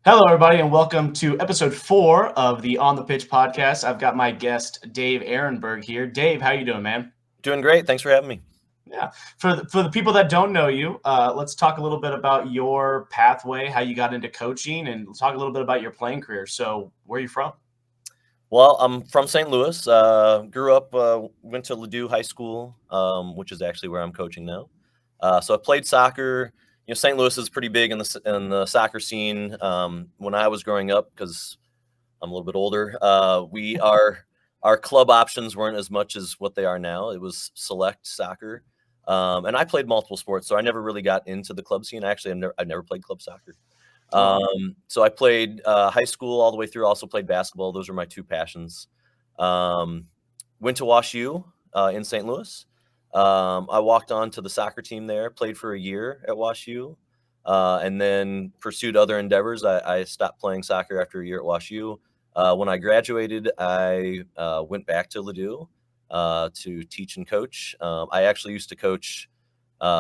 Hello, everybody, and welcome to episode 4 of the On the Pitch podcast. I've got my guest, Dave Aronberg, here. Dave, how you doing, man? Doing great. Thanks for having me. Yeah. For the people that don't know you, let's talk a little bit about your pathway, how you got into coaching, and talk a little bit about your playing career. So, where are you from? Well, I'm from St. Louis. Grew up, went to Ladue High School, which is actually where I'm coaching now. So I played soccer. St. Louis is pretty big in the soccer scene. When I was growing up, because I'm a little bit older, our club options weren't as much as what they are now. It was select soccer, and I played multiple sports, so I never really got into the club scene. Actually, I've never played club soccer. Oh, So I played high school all the way through. Also played basketball. Those are my two passions. Um, Went to Wash U in St. Louis. I walked on to the soccer team there. Played for a year at Wash U, and then pursued other endeavors. I stopped playing soccer after a year at Wash U. When I graduated, I went back to Ladue to teach and coach. I actually used to coach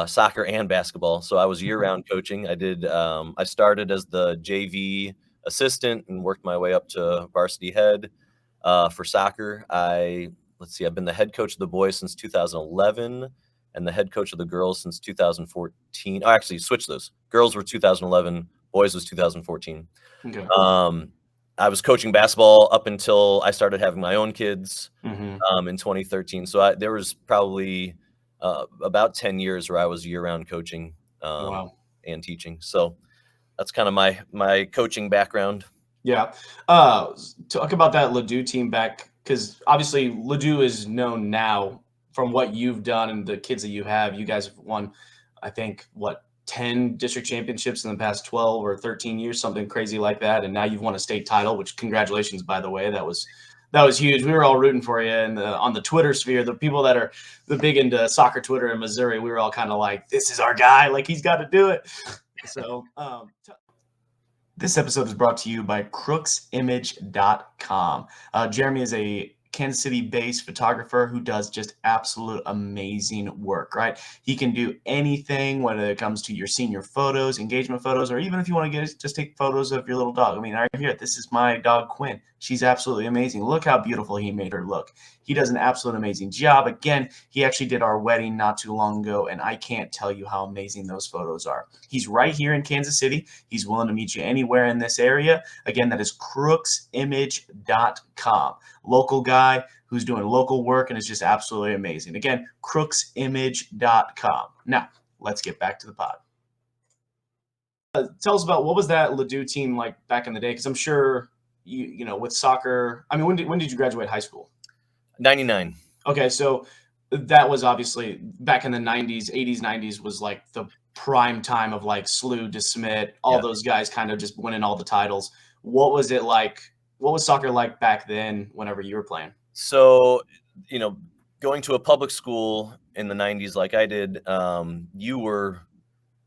soccer and basketball. So I was year-round coaching. I started as the JV assistant and worked my way up to varsity head for soccer. I've been the head coach of the boys since 2011 and the head coach of the girls since 2014. Oh, actually, switch those. Girls were 2011, boys was 2014. okay. Um, I was coaching basketball up until I started having my own kids Hmm. in 2013. So there was probably about 10 years where I was year-round coaching Wow. and teaching. So that's kind of my coaching background. Yeah. Talk about that Ladue team back, because obviously Ladue is known now from what you've done and the kids that you have. You guys have won, I think, what, 10 district championships in the past 12 or 13 years, something crazy like that. And now you've won a state title, which congratulations, by the way. That was huge. We were all rooting for you, and on the Twitter sphere, the people that are the big into soccer Twitter in Missouri, we were all kind of like, "This is our guy. Like he's got to do it." So, this episode is brought to you by crooksimage.com. Jeremy is a Kansas City based photographer who does just absolute amazing work, right? He can do anything, whether it comes to your senior photos, engagement photos, or even if you want to just take photos of your little dog. I mean, right here, this is my dog Quinn. She's absolutely amazing. Look how beautiful he made her look. He does an absolute amazing job. Again, he actually did our wedding not too long ago, and I can't tell you how amazing those photos are. He's right here in Kansas City. He's willing to meet you anywhere in this area. Again, that is crooksimage.com. Local guy who's doing local work and is just absolutely amazing. Again, crooksimage.com. Now, let's get back to the pod. Tell us about, what was that Ladue team like back in the day? Because I'm sure with soccer. I mean, when did you graduate high school? 99. Okay, so that was obviously back in the 90s, 80s, 90s was like the prime time of like Slew, DeSmit, all Yeah. those guys kind of just winning all the titles. What was it like? What was soccer like back then whenever you were playing? So, you know, going to a public school in the 90s like I did, you were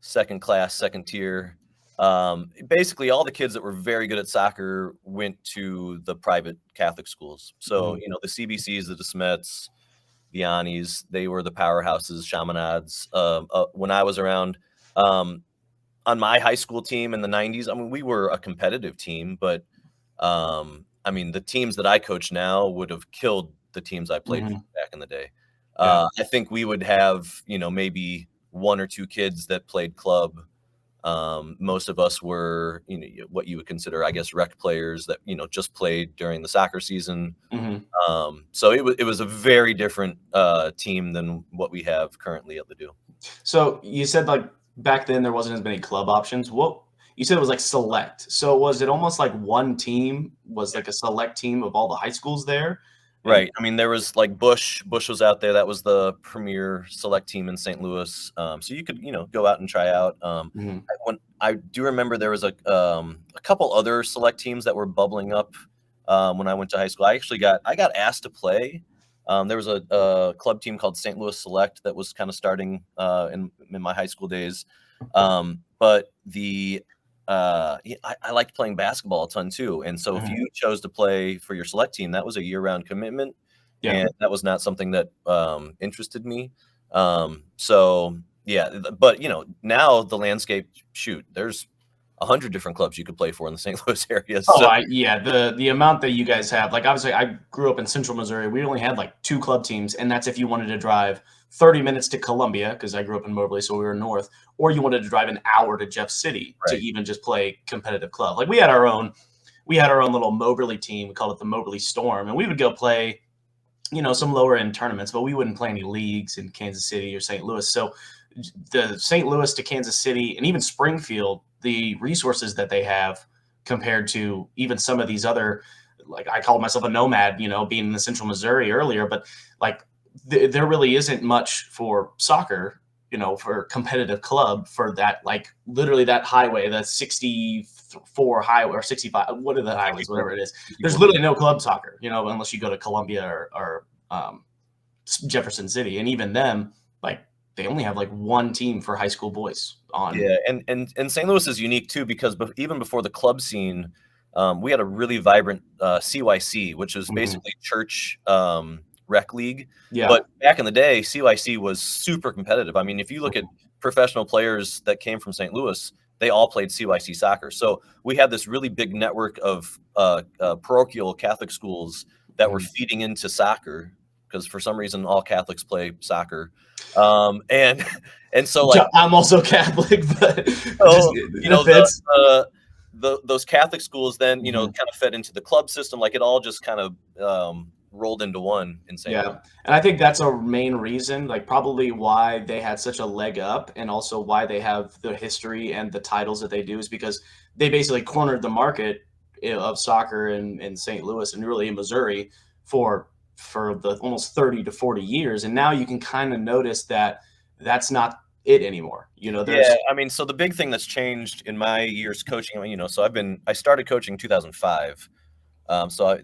second class, second tier. Basically, all the kids that were very good at soccer went to the private Catholic schools. So, Mhm. the CBCs, the DeSmets, Vianney's, they were the powerhouses, Chaminade's. When I was around, um, on my high school team in the 90s, I mean, we were a competitive team, but I mean, the teams that I coach now would have killed the teams I played for Mhm. back in the day. Yeah. I think we would have, maybe one or two kids that played club. Most of us were, what you would consider, I guess, rec players that, just played during the soccer season. Mhm. So it was a very different team than what we have currently at Ladue. So you said like back then there wasn't as many club options. What you said it was like select. So was it almost like one team was like a select team of all the high schools there? And Right. I mean, there was like Bush. Bush was out there. That was the premier select team in St. Louis. So you could, go out and try out. Mhm. I do remember there was a couple other select teams that were bubbling up when I went to high school. I got asked to play. There was a club team called St. Louis Select that was kind of starting in my high school days. But I liked playing basketball a ton too. And so if Mhm. you chose to play for your select team, that was a year-round commitment, Yeah. and that was not something that interested me. So yeah, but now the landscape, shoot, there's 100 different clubs you could play for in the St. Louis area. Oh, So yeah, the amount that you guys have, like, obviously, I grew up in Central Missouri. We only had like 2 club teams, and that's if you wanted to drive 30 minutes to Columbia, because I grew up in Moberly, so we were north, or you wanted to drive an hour to Jeff City to right. even just play competitive club. Like, we had our own little Moberly team. We called it the Moberly Storm, and we would go play, some lower end tournaments, but we wouldn't play any leagues in Kansas City or St. Louis. So the St. Louis to Kansas City and even Springfield, the resources that they have compared to even some of these other, like, I called myself a nomad, being in the Central Missouri earlier, but like there really isn't much for soccer, for competitive club for that, like literally that highway, that 64 highway or 65, what are the highways, 64, whatever it is. There's 64. literally no club soccer, unless you go to Columbia or Jefferson City. And even them, like, they only have like one team for high school boys on. Yeah, and St. Louis is unique too because even before the club scene, we had a really vibrant CYC, which is Mhm. basically church rec league. Yeah. But back in the day, CYC was super competitive. I mean, if you look at professional players that came from St. Louis, they all played CYC soccer. So we had this really big network of parochial Catholic schools that were Mhm. feeding into soccer because for some reason all Catholics play soccer, and and so like I'm also Catholic, but just so, it fits. those Catholic schools then, Mhm. kind of fed into the club system, like, it all just kind of, rolled into one in St. Louis. Yeah. And I think that's a main reason, like probably why they had such a leg up and also why they have the history and the titles that they do is because they basically cornered the market of soccer in St. Louis and really in Missouri for the almost 30 to 40 years. And now you can kind of notice that that's not it anymore. Yeah, There's I mean, so the big thing that's changed in my years coaching, so I started coaching in 2005,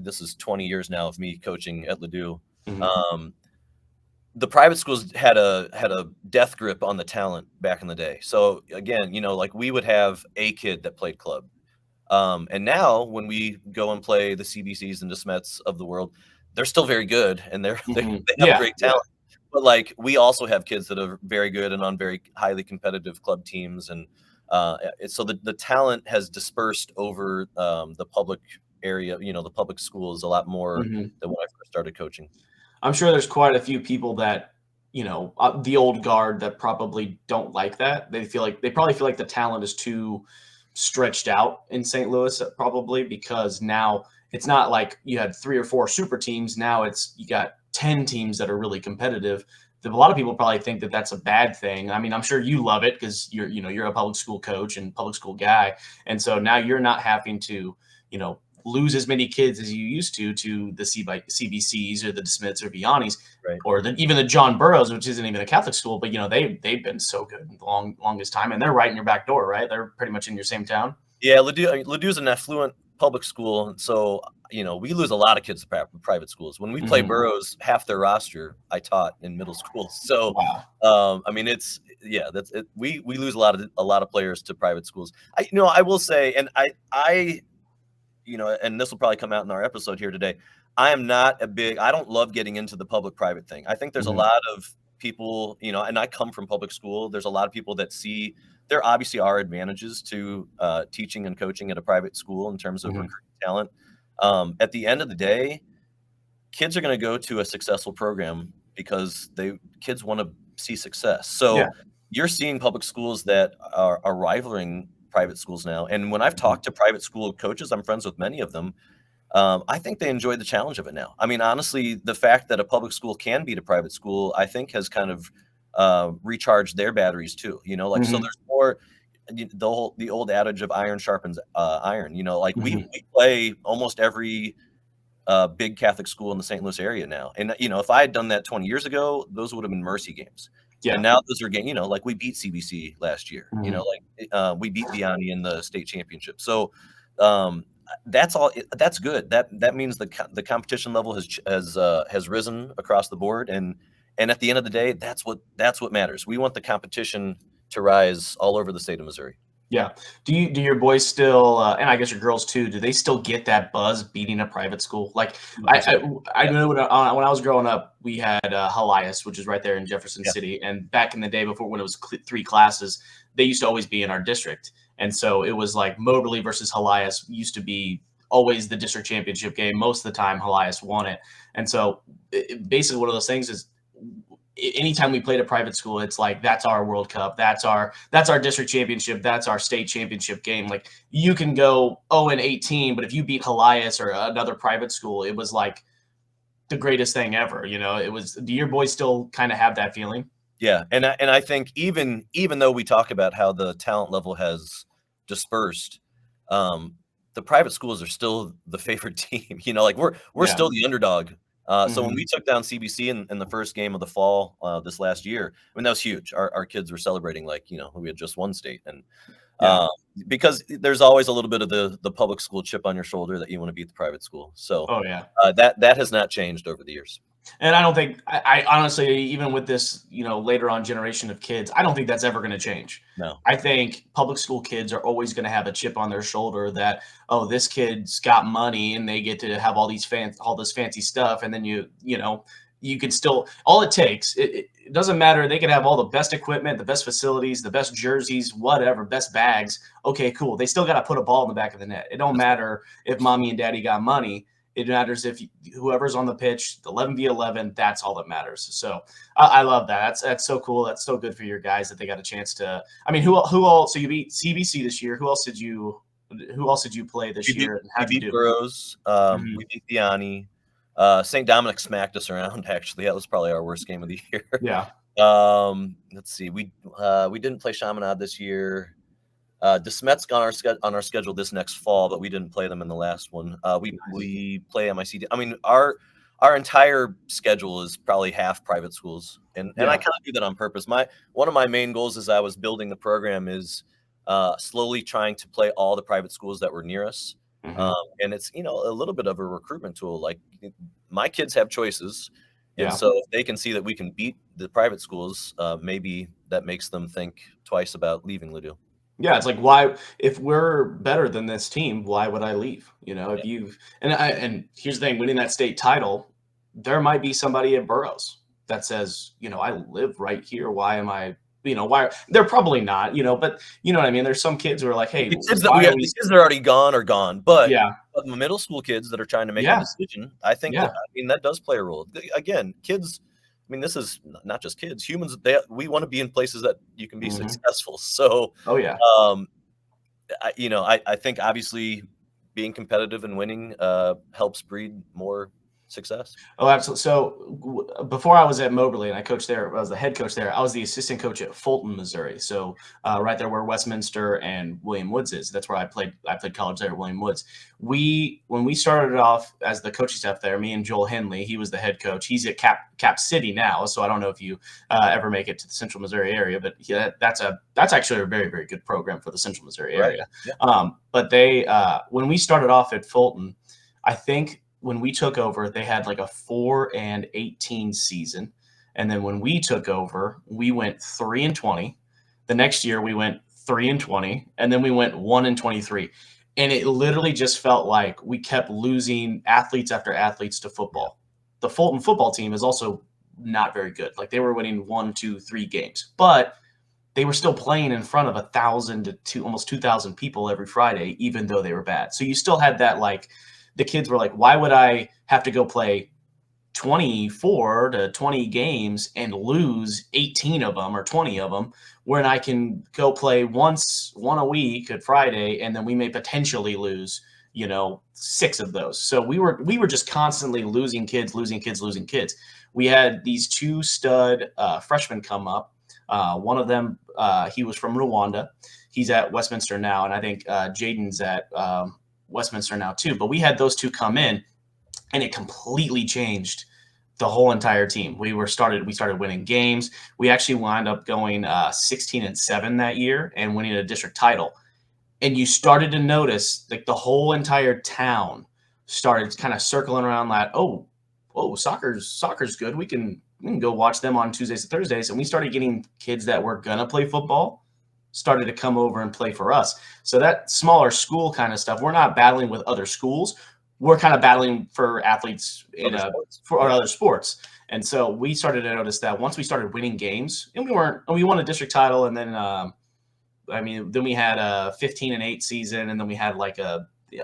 this is 20 years now of me coaching at Ladue. Mhm. Um, the private schools had a death grip on the talent back in the day. So, again, like, we would have a kid that played club. And now when we go and play the CBCs and DeSmets of the world, they're still very good and Mhm. they have Yeah, great yeah. talent. But like we also have kids that are very good and on very highly competitive club teams, and so the talent has dispersed over the public area, the public schools a lot more Mhm. than when I first started coaching. I'm sure there's quite a few people that, the old guard that probably don't like that. They probably feel like the talent is too stretched out in St. Louis, probably because now it's not like you had 3 or 4 super teams. Now you got 10 teams that are really competitive. A lot of people probably think that that's a bad thing. I mean, I'm sure you love it because you're a public school coach and public school guy, and so now you're not having to, lose as many kids as you used to the CBCs or the Smiths or Vianney's Right. or even the John Burroughs, which isn't even a Catholic school, but they've been so good the longest time, and they're right in your back door, right? They're pretty much in your same town. Yeah, Ladue's an affluent public school, and so, we lose a lot of kids to private schools. When we play Mhm. Burroughs, half their roster I taught in middle school. So, Wow. I mean, it's yeah, that's it. We lose a lot of players to private schools. I will say, and and this will probably come out in our episode here today. I don't love getting into the public-private thing. I think there's a Mhm. lot of people, and I come from public school. There's a lot of people that see there obviously are advantages to teaching and coaching at a private school in terms of Mhm. recruiting talent. At the end of the day, kids are going to go to a successful program because kids want to see success. Yeah. So you're seeing public schools that are rivaling private schools now. And when I've Mhm. talked to private school coaches, I'm friends with many of them. I think they enjoy the challenge of it now. I mean, honestly, the fact that a public school can beat a private school, I think, has kind of recharged their batteries too. Like, so Mhm. there's more. The old adage of iron sharpens iron. Like we Mhm. we play almost every big Catholic school in the St. Louis area now. And if I had done that 20 years ago, those would have been mercy games. And Yeah. now those are games. Like we beat CBC last year. Mhm. Like we beat Vianney in the state championship. So um, that's all. That's good. That means the competition level has risen across the board. And at the end of the day, that's what matters. We want the competition to rise all over the state of Missouri. Yeah. Do your boys still, and I guess your girls too, do they still get that buzz beating a private school? Like, I 100%. I I Yeah. know when I was growing up, we had, Helias, which is right there in Jefferson Yeah. City, and back in the day before when it was 3 classes, they used to always be in our district, and so it was like Moberly versus Helias used to be always the district championship game. Most of the time, Helias won it, and so, basically one of those things is anytime we played a private school, it's like that's our World Cup, that's our district championship, that's our state championship game. Like you can go 0-18, but if you beat Helias or another private school, it was like the greatest thing ever. You know, it was. Do your boys still kind of have that feeling? Yeah, and I think even though we talk about how the talent level has dispersed, um, the private schools are still the favorite team. Like we're Yeah. still the underdog. So when Hmm. we took down CBC in the first game of the fall this last year, I mean that was huge. Our kids were celebrating like we had just won state, and Yeah. uh, because there's always a little bit of the public school chip on your shoulder that you want to beat the private school. So Oh yeah. that has not changed over the years. And I don't think I honestly, even with this, later on generation of kids, I don't think that's ever going to change. No. I think public school kids are always going to have a chip on their shoulder that, oh, this kid's got money and they get to have all this fancy stuff, and then you can still all it takes. It doesn't matter. They can have all the best equipment, the best facilities, the best jerseys, whatever, best bags. Okay, cool. They still got to put a ball in the back of the net. It don't That's right. matter if mommy and daddy got money. It matters if whoever's on the pitch, 11v11, that's all that matters. So I love that. That's so cool. That's so good for your guys that they got a chance to. I mean, who all? So you beat CBC this year. Who else did you play We this beat year, and we how'd you beat do? Burroughs, Mhm. we beat Diani, St. Dominic smacked us around, actually, that was probably our worst game of the year. Yeah. Let's see, we didn't play Chaminade this year. DeSmet's on our schedule this next fall, but we didn't play them in the last one. Nice. We play MICD. I mean, our entire schedule is probably half private schools, and I Yeah. kinda do that on purpose. My One of my main goals as I was building the program is, slowly trying to play all the private schools that were near us, Hmm. and it's, a little bit of a recruitment tool, like, my kids have choices, and Yeah. so if they can see that we can beat the private schools, maybe that makes them think twice about leaving Ladue. Yeah, it's like why if we're better than this team, why would I leave? Yeah. If you've and here's the thing, winning that state title, there might be somebody at Burroughs that says, I live right here. Why am I, why they're probably not, but you know what I mean? There's some kids who are like, hey, The kids that why are we the kids that are already gone are gone, but yeah, the middle school kids that are trying to make the yeah, decision, I think that yeah. I mean, that does play a role. Again, kids I mean, this is not just kids, humans, we wanna be in places that you can be Hmm. successful, so, Oh yeah. um, I think obviously being competitive and winning, helps breed more success. Oh, absolutely. So before I was at Moberly and I coached there, I was the head coach there. I was the assistant coach at Fulton, Missouri. So right there where Westminster and William Woods is. That's where I played. I played college there at William Woods. When we started off as the coaching staff there, me and Joel Henley, he was the head coach. He's at Cap City now. So I don't know if you ever make it to the Central Missouri area, but yeah, that's actually a very very good program for the Central Missouri Right. area. Yeah. But they when we started off at Fulton, I think when we took over, they had like a 4-18 season. And then when we took over, we went 3-20. The next year we went 3-20. And then we went 1-23. And it literally just felt like we kept losing athletes after athletes to Yeah. football. The Fulton football team is also not very good. Like they were winning 1, 2, 3 games, but they were still playing in front of 1,000 to almost 2,000 people every Friday, even though they were bad. So you still had that like the kids were like, why would I have to go play 24 to 20 games and lose 18 of them or 20 of them when I can go play one a week at Friday and then we may potentially lose, 6 of those. So we were just constantly losing kids, losing kids, losing kids. We had these two stud freshmen come up. One of them, he was from Rwanda. He's at Westminster now, and I think Jaden's at Westminster now too. But we had those two come in, and it completely changed the whole entire team. We started winning games. We actually wound up going 16-7 that year and winning a district title. And you started to notice like the whole entire town started kind of circling around that. Oh, soccer's good. We can go watch them on Tuesdays and Thursdays. And we started getting kids that were gonna play football started to come over and play for us. So that smaller school kind of stuff, we're not battling with other schools. We're kind of battling for athletes Other sports. for other sports. And so we started to notice that once we started winning games, and we won a district title, and then then we had a 15-8 season, and then we had like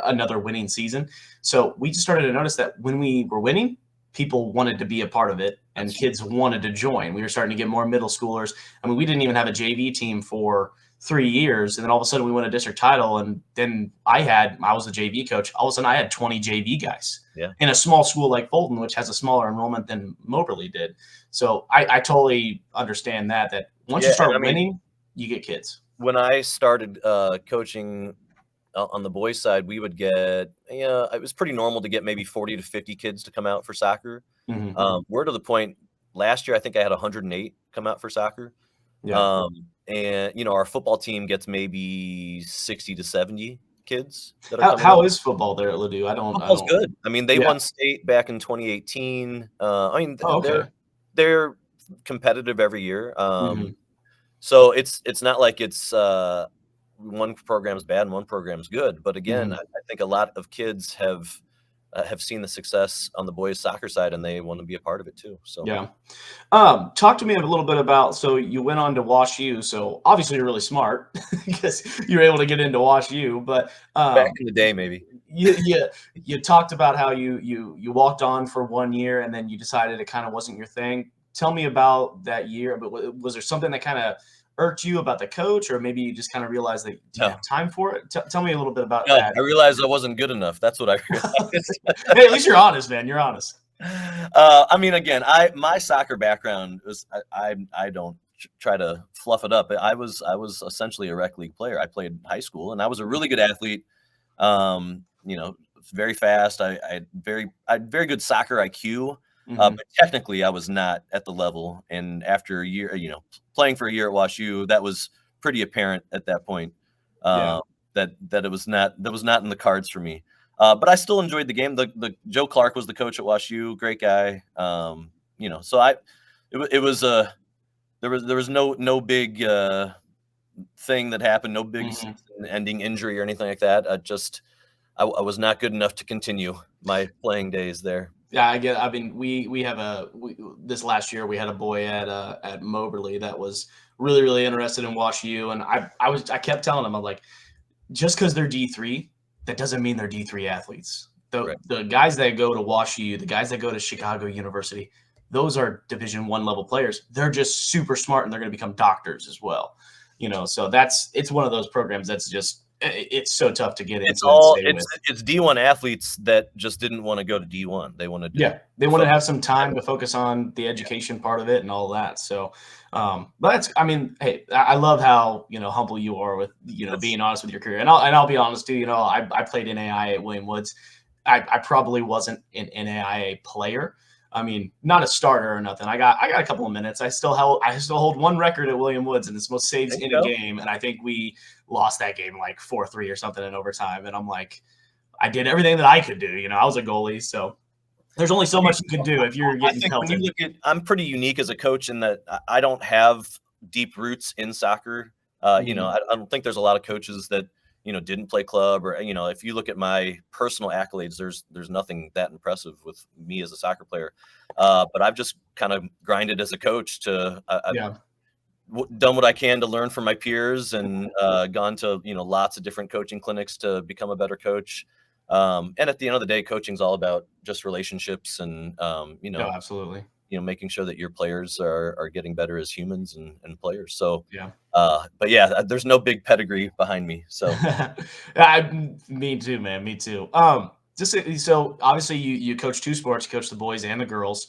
another winning season. So we just started to notice that when we were winning, people wanted to be a part of it, and kids wanted to join. We were starting to get more middle schoolers. I mean, we didn't even have a JV team for 3 years, and then all of a sudden we won a district title, and then I was the JV coach. All of a sudden I had 20 JV guys in a small school like Fulton, which has a smaller enrollment than Moberly did. So I totally understand that once you start winning, you get kids. When I started coaching on the boys' side, we would get, it was pretty normal to get maybe 40 to 50 kids to come out for soccer. We're to the point last year, I think I had 108 come out for soccer. Yeah. And our football team gets maybe 60 to 70 kids that are coming How out. is football there at Ladue? Football's good. I mean, they won state back in 2018. They're competitive every year. So it's not like it's one program's bad and one program's good. But again, I think a lot of kids have seen the success on the boys' soccer side, and they want to be a part of it too. So yeah. Talk to me a little bit about. So you went on to Wash U. So obviously you're really smart because you were able to get into Wash U. But back in the day, maybe. You talked about how you walked on for 1 year and then you decided it kind of wasn't your thing. Tell me about that year. But was there something that kind of irked you about the coach, or maybe you just kind of realized that you didn't have time for it? Tell me a little bit about that. I realized I wasn't good enough. That's what I realized. Hey, at least you're honest, man. You're honest. I mean, again, my soccer background was I don't try to fluff it up. I was essentially a rec league player. I played high school, and I was a really good athlete. Very fast. I had very good soccer IQ. But technically, I was not at the level. And after a year, playing for a year at Wash U, that was pretty apparent at that point. That it was not in the cards for me. But I still enjoyed the game. The Joe Clark was the coach at Wash U, great guy. So there was no big thing that happened, no big ending injury or anything like that. I was not good enough to continue my playing days there. Yeah, I get. I mean, we have this last year we had a boy at Moberly that was really, really interested in Wash U, and I kept telling him, I'm like, just because they're D3, that doesn't mean they're D3 athletes. The guys that go to Wash U, the guys that go to Chicago University, those are Division I level players. They're just super smart, and they're going to become doctors as well. So it's one of those programs that's just. It's so tough to get into. It's D1 athletes that just didn't want to go to D1. They wanted to they want to have some time to focus on the education part of it and all that. So, but hey, I love how humble you are with being honest with your career. And I'll be honest too. I played NAIA at William Woods. I probably wasn't an NAIA player. I mean, not a starter or nothing. I got a couple of minutes. I still hold one record at William Woods, and it's most saves in a game. And I think we lost that game like 4-3 or something in overtime. And I'm like, I did everything that I could do. I was a goalie, so there's only so much you can do if you're getting pelted. I'm pretty unique as a coach in that I don't have deep roots in soccer. I don't think there's a lot of coaches that didn't play club, or if you look at my personal accolades, there's nothing that impressive with me as a soccer player. But I've just kind of grinded as a coach to done what I can to learn from my peers, and gone to lots of different coaching clinics to become a better coach. And at the end of the day, coaching is all about just relationships and absolutely. Making sure that your players are getting better as humans and players. So but there's no big pedigree behind me. So me too, man. Me too. So obviously you coach two sports. You coach the boys and the girls.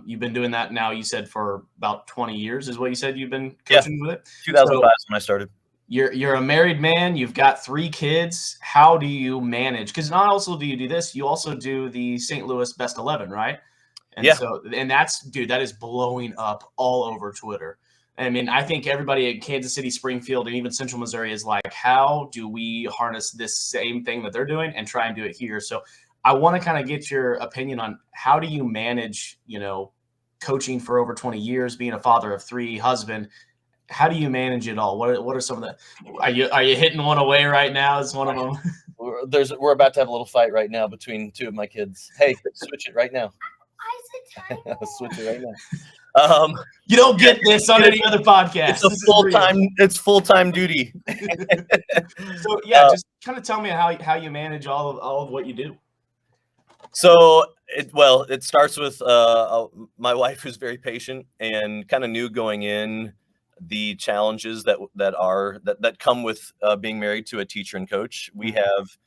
You've been doing that now, you said, for about 20 years is what you said you've been coaching with it? 2005 is when I started. You're a married man. You've got 3 kids. How do you manage? Because not also do you do this, you also do the St. Louis Best 11, right? And that is blowing up all over Twitter. I mean, I think everybody at Kansas City, Springfield, and even Central Missouri is like, how do we harness this same thing that they're doing and try and do it here? So I want to kind of get your opinion on how do you manage, coaching for over 20 years, being a father of 3, husband. how do you manage it all? What are some of the, are you hitting one away right now? Is one of them? We're about to have a little fight right now between two of my kids. Hey, switch it right now. Switch it right now. You don't get this on any other podcast. It's full-time duty. So yeah, just kind of tell me how you manage all of what you do. So it starts with my wife, who's very patient and kind of knew going in the challenges that come with being married to a teacher and coach. We have,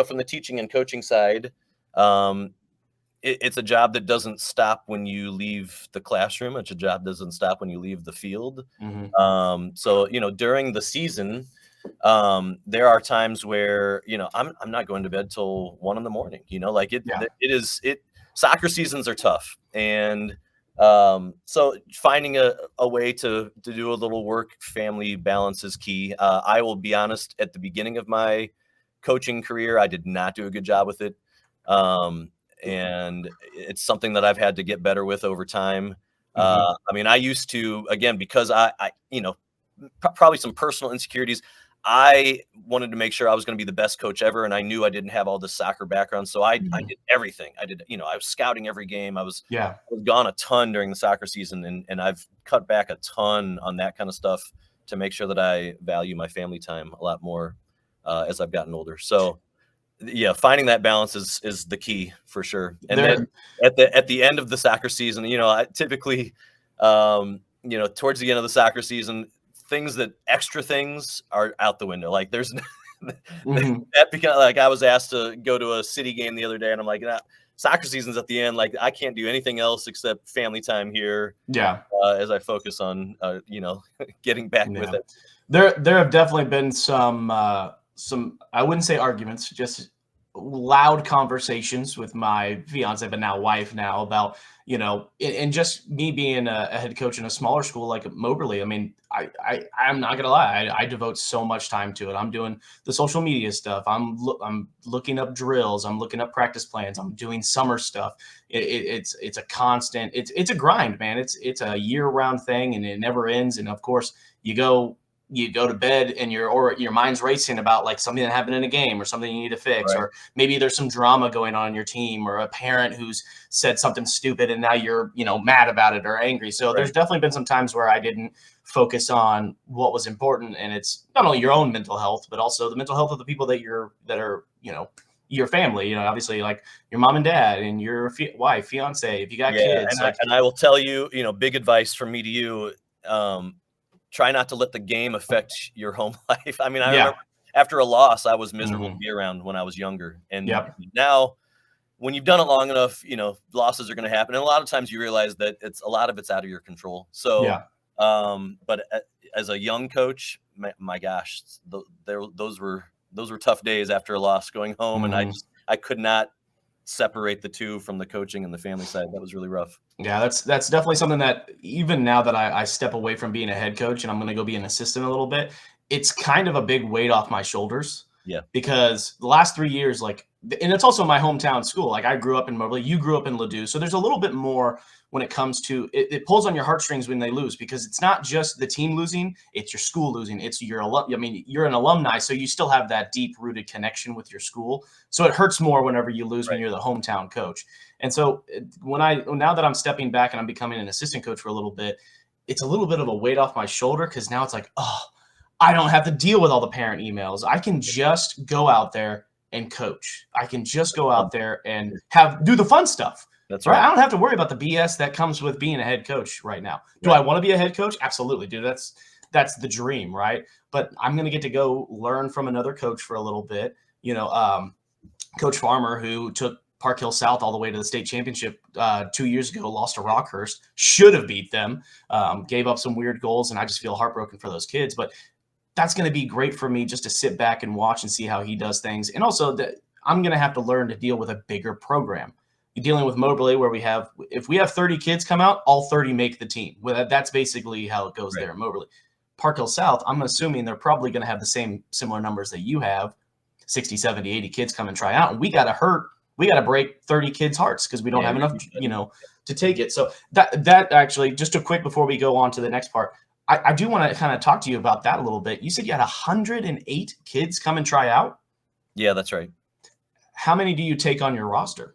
from the teaching and coaching side, it's a job that doesn't stop when you leave the classroom. It's a job that doesn't stop when you leave the field. So during the season, there are times where I'm not going to bed till 1 a.m. Soccer seasons are tough, and so finding a way to do a little work family balance is key. I will be honest, at the beginning of my coaching career, I did not do a good job with it, and it's something that I've had to get better with over time. I mean, I used to, again, because I probably some personal insecurities, I wanted to make sure I was going to be the best coach ever. And I knew I didn't have all this soccer background. So I did everything. I was scouting every game. I was gone a ton during the soccer season, and I've cut back a ton on that kind of stuff to make sure that I value my family time a lot more as I've gotten older. So yeah, finding that balance is the key for sure. And then at the end of the soccer season, I typically, towards the end of the soccer season, extra things are out the window. Like there's that because like I was asked to go to a city game the other day, and I'm like, soccer season's at the end. Like I can't do anything else except family time here. Yeah. As I focus on, getting back with it. There have definitely been some, I wouldn't say arguments, just loud conversations with my fiance, but now wife about, and just me being a head coach in a smaller school like Moberly. I mean, I'm not gonna lie, I devote so much time to it. I'm doing the social media stuff. I'm looking up drills. I'm looking up practice plans. I'm doing summer stuff. It's a constant. It's a grind, man. It's a year-round thing, and it never ends. And of course, you go to bed and your mind's racing about like something that happened in a game or something you need to fix, or maybe there's some drama going on in your team, or a parent who's said something stupid and now you're mad about it or angry. So there's definitely been some times where I didn't focus on what was important, and it's not only your own mental health but also the mental health of the people that are your family, obviously like your mom and dad and your wife, fiance, if you got kids. And I will tell you, big advice from me to you, try not to let the game affect your home life. I mean, I remember after a loss, I was miserable to be around when I was younger. And now when you've done it long enough, losses are going to happen. And a lot of times you realize that a lot of it's out of your control. So, but as a young coach, my gosh, those were tough days after a loss going home. And I could not separate the two from the coaching and the family side. That was really rough. Yeah, that's definitely something that even now that I step away from being a head coach and I'm going to go be an assistant a little bit, it's kind of a big weight off my shoulders. Yeah. Because the last 3 years, and it's also my hometown school. Like I grew up in Moberly, you grew up in Ladue. So there's a little bit more when it comes to it pulls on your heartstrings when they lose, because it's not just the team losing, it's your school losing. It's you're an alumni, so you still have that deep rooted connection with your school. So it hurts more whenever you lose when you're the hometown coach. And so now that I'm stepping back and I'm becoming an assistant coach for a little bit, it's a little bit of a weight off my shoulder, because now it's like, I don't have to deal with all the parent emails. I can just go out there and coach. I can just go out there and do the fun stuff. That's right. I don't have to worry about the BS that comes with being a head coach right now. Do I want to be a head coach? Absolutely, dude. That's the dream, right? But I'm going to get to go learn from another coach for a little bit. Coach Farmer, who took Park Hill South all the way to the state championship 2 years ago, lost to Rockhurst, should have beat them, gave up some weird goals, and I just feel heartbroken for those kids. But that's going to be great for me just to sit back and watch and see how he does things. And also that I'm going to have to learn to deal with a bigger program. You're dealing with Moberly, where if we have 30 kids come out, all 30 make the team. Well, that's basically how it goes there at Moberly. Park Hill South, I'm assuming they're probably going to have the similar numbers that you have, 60, 70, 80 kids come and try out. And we got to break 30 kids' hearts because we don't have enough, to take it. So that actually, just a quick before we go on to the next part, I do want to kind of talk to you about that a little bit. You said you had 108 kids come and try out. Yeah, that's right. How many do you take on your roster?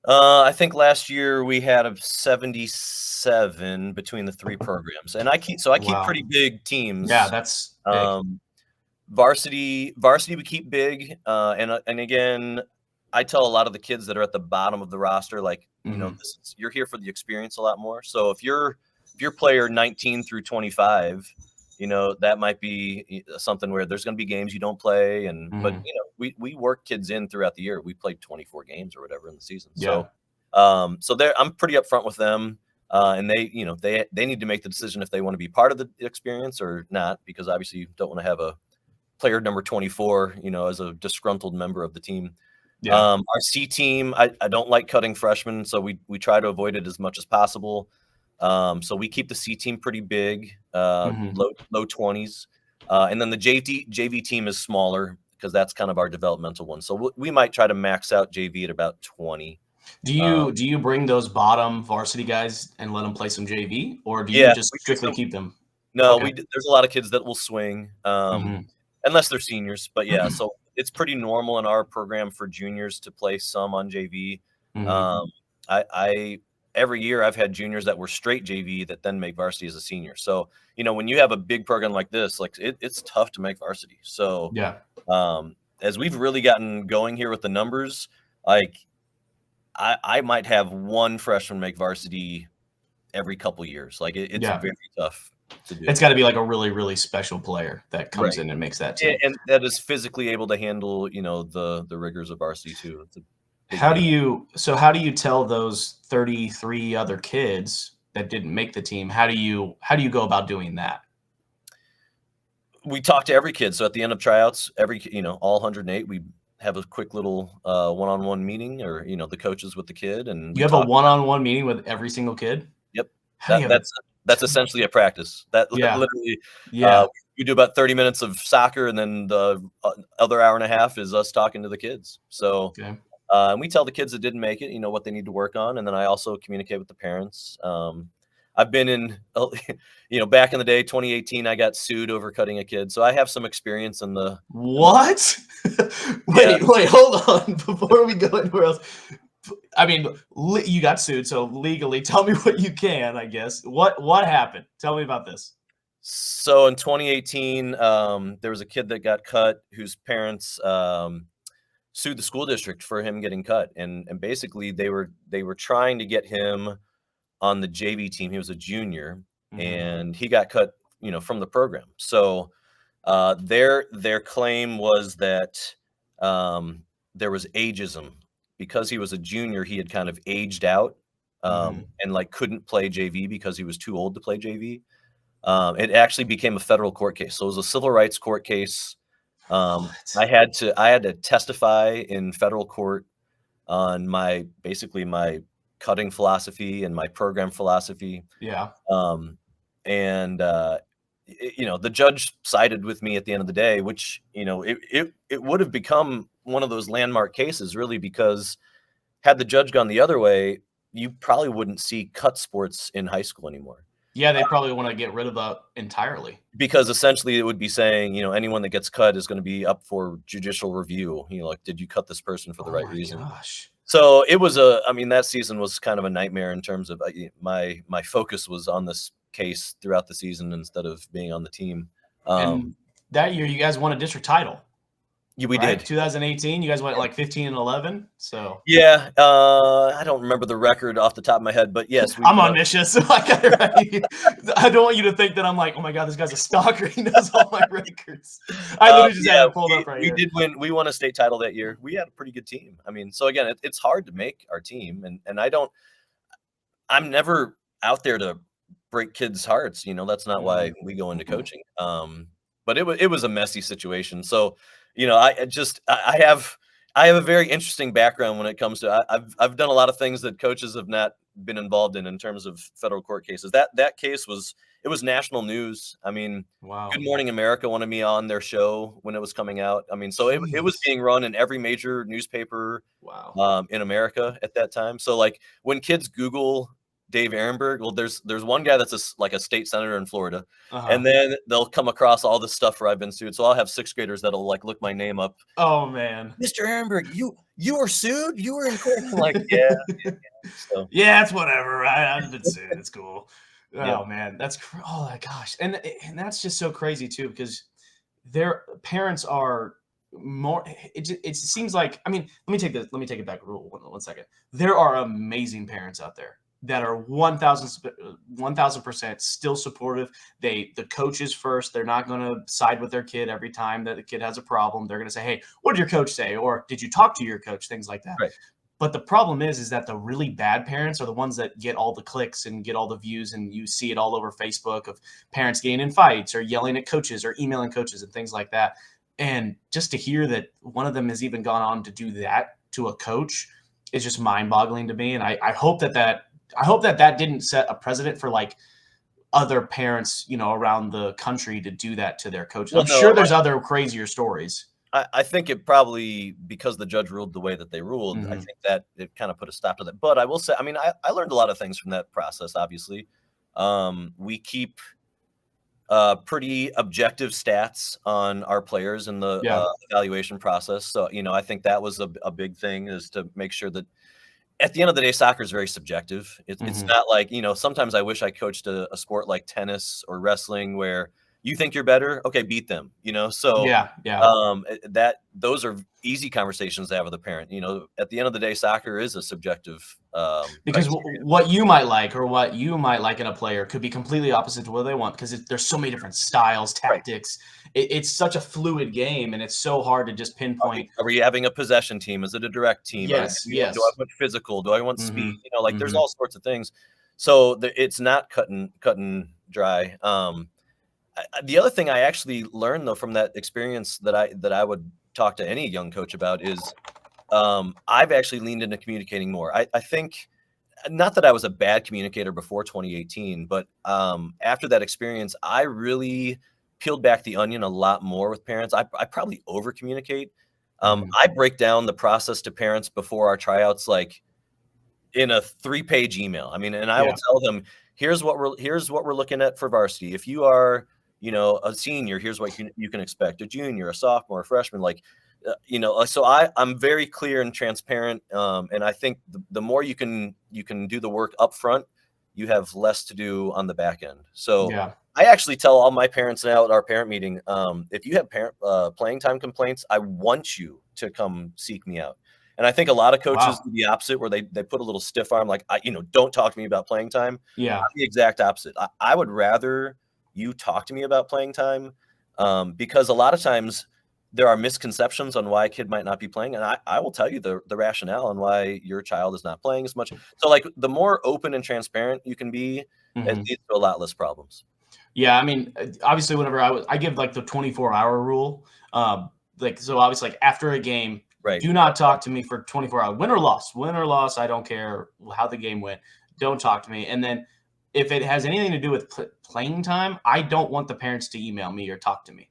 I think last year we had a 77 between the 3 programs, and I keep Wow. pretty big Yeah, teams. that's big. Varsity we keep big, and again, I tell a lot of the kids that are at the bottom of the roster, like, Mhm. you're here for the experience a lot more. So if you're player 19 through 25, that might be something where there's going to be games you don't play, but Mhm. we work kids in throughout the year. We played 24 games or whatever in the season. Yeah. So I'm pretty upfront with them. And they need to make the decision if they want to be part of the experience or not, because obviously you don't want to have a player number 24, as a disgruntled member of the team. Yeah. Our C team, I don't like cutting freshmen, so we try to avoid it as much as possible. So we keep the C team pretty big, Mhm. low 20s, and then the JV team is smaller because that's kind of our developmental one. So we might try to max out JV at about 20. Do you bring those bottom varsity guys and let them play some JV, or do you Yeah, just we do strictly some. keep them? No, Okay. there's a lot of kids that will swing, Mhm. unless they're seniors. But yeah, so it's pretty normal in our program for juniors to play some on JV. Mhm. Um, I every year I've had juniors that were straight JV that then make varsity as a senior. So when you have a big program like this, like it's tough to make varsity. So Yeah. as we've really gotten going here with the numbers, like I might have one freshman make varsity every couple years. Like it's Yeah. very tough to It's do. gotta be like a really, really special player that comes Right. in and makes that team. And that is physically able to handle, the rigors of varsity too. It's a big How do game. you tell those 33 other kids that didn't make the team, how do you go about doing that? We talk to every kid. So at the end of tryouts, all 108, we have a quick little one-on-one meeting, or the coaches with the kid, and You we have a talk. one-on-one meeting with every single kid? Yep. How do That you have a that's essentially a practice. That Yeah. literally, Yeah. we do about 30 minutes of soccer, and then the other hour and a half is us talking to the kids. So Okay. and we tell the kids that didn't make it, what they need to work on, and then I also communicate with the parents. I've been in, back in the day, 2018, I got sued over cutting a kid, so I have some experience in the What? yeah. Wait, hold on before we go anywhere else. I mean, you got sued, so legally, tell me what you can, I guess. What happened? Tell me about this. So in 2018, there was a kid that got cut whose parents sued the school district for him getting cut, and basically they were trying to get him on the JV team. He was a junior, Mhm. and he got cut, from the program. So their claim was that there was ageism because he was a junior. He had kind of aged out, Mhm. and like couldn't play JV because he was too old to play JV. It actually became a federal court case, so it was a civil rights court case. What? I had to testify in federal court on basically my cutting philosophy and my program philosophy. Yeah. Um, and the judge sided with me at the end of the day, which it would have become one of those landmark cases, really, because had the judge gone the other way, you probably wouldn't see cut sports in high school anymore. Yeah, they probably wanna get rid of that entirely. Because essentially it would be saying, anyone that gets cut is going to be up for judicial review. Like, did you cut this person for the Oh right my reason? gosh. So I mean, that season was kind of a nightmare in terms of my focus was on this case throughout the season instead of being on the team. And Um, that year, you guys won a district title, yeah, we right? did. 2018, you guys went like 15 and 11. So Yeah, I don't remember the record off the top of my head, but yes, we I'm won. omniscient, so I got it right. I don't want you to think that I'm like, oh my god, this guy's a stalker. He knows all my records. I literally just have Yeah, it pulled up right we here. did win. We won a state title that year. We had a pretty good team. I mean, so again, it's hard to make our team, and I'm never out there to break kids' hearts. That's not why Mhm. we go into coaching. But it was a messy situation. So, I have a very interesting background when it comes to I've done a lot of things that coaches have not been involved in terms of federal court cases. That case was national news. I mean, Good Wow. Morning America wanted me on their show when it was coming out. I mean, so it was Jeez. being run in every major newspaper Wow. in America at that time. So like when kids Google Dave Aronberg. Well, there's one guy that's like a state senator in Florida, Uh-huh. and then they'll come across all this stuff where I've been sued. So I'll have 6th graders that'll like look my name up. Oh man. Mr. Aronberg, you were sued? You were in court? I'm like, yeah. So Yeah, it's whatever. I've been sued. It's cool. yeah. Oh man, oh my gosh, and that's just so crazy too because their parents are more. It seems like let me take it back. Rule 1 second. There are amazing parents out there that are 1,000% still supportive. The coaches first. They're not going to side with their kid every time that the kid has a problem. They're going to say, "Hey, what did your coach say?" Or "Did you talk to your coach?" Things like that. Right. But the problem is that the really bad parents are the ones that get all the clicks and get all the views, and you see it all over Facebook of parents getting in fights or yelling at coaches or emailing coaches and things like that. And just to hear that one of them has even gone on to do that to a coach is just mind-boggling to me. And I hope that didn't set a precedent for like other parents, around the country to do that to their coaches. Well, I'm no, sure there's other crazier stories. I think it probably, because the judge ruled the way that they ruled, I Mhm. think that it kind of put a stop to that. But I will say, I learned a lot of things from that process, obviously. We keep pretty objective stats on our players in the Yeah. evaluation process. So, I think that was a big thing, is to make sure that at the end of the day, soccer is very subjective. It's Mhm. not like, sometimes I wish I coached a sport like tennis or wrestling where you think you're better. Okay, beat them, So Yeah. Yeah. those are easy conversations to have with a parent. At the end of the day, soccer is a subjective Because criteria. what you might like or what you might like in a player could be completely opposite to what they want because there's so many different styles, Right. tactics. It's such a fluid game, and it's so hard to just pinpoint. Are we having a possession team? Is it a direct team? Yes, Do I yes. want physical? Do I want speed? Mhm, Like there's mhm. all sorts of things. So it's not cut and dry. The other thing I actually learned though from that experience that I would talk to any young coach about is I've actually leaned into communicating more. I think, not that I was a bad communicator before 2018, but after that experience, I really peeled back the onion a lot more with parents. I probably over communicate. Mhm. I break down the process to parents before our tryouts, like in a 3-page email. And I will Yeah. tell them, here's what we're looking at for varsity. If you are, a senior, here's what you can expect. A junior, a sophomore, a freshman, like, so I'm very clear and transparent. And I think the more you can do the work up front, you have less to do on the back end. So Yeah. I actually tell all my parents now at our parent meeting, if you have playing time complaints, I want you to come seek me out. And I think a lot of coaches Wow. do the opposite, where they put a little stiff arm, like, don't talk to me about playing time. Yeah. I'm the exact opposite. I would rather you talk to me about playing time, because a lot of times there are misconceptions on why a kid might not be playing, and I will tell you the rationale on why your child is not playing as much. So, like, the more open and transparent you can be, it Mhm. leads to a lot less problems. Yeah, obviously, whenever I give like the 24-hour rule, so obviously, like after a game, Right. do not talk to me for 24 hours, win or loss. I don't care how the game went. Don't talk to me. And then if it has anything to do with playing time, I don't want the parents to email me or talk to me.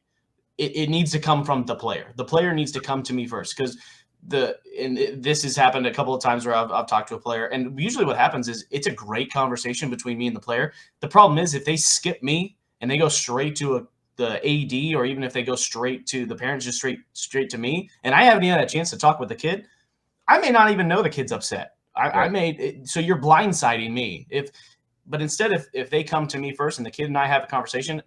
It needs to come from the player. The player needs to come to me first because this has happened a couple of times where I've talked to a player, and usually what happens is it's a great conversation between me and the player. The problem is if they skip me and they go straight to the AD, or even if they go straight to the parents, just straight to me, and I haven't even had a chance to talk with the kid, I may not even know the kid's upset. I Right. may so you're blindsiding me but instead if they come to me first and the kid and I have a conversation,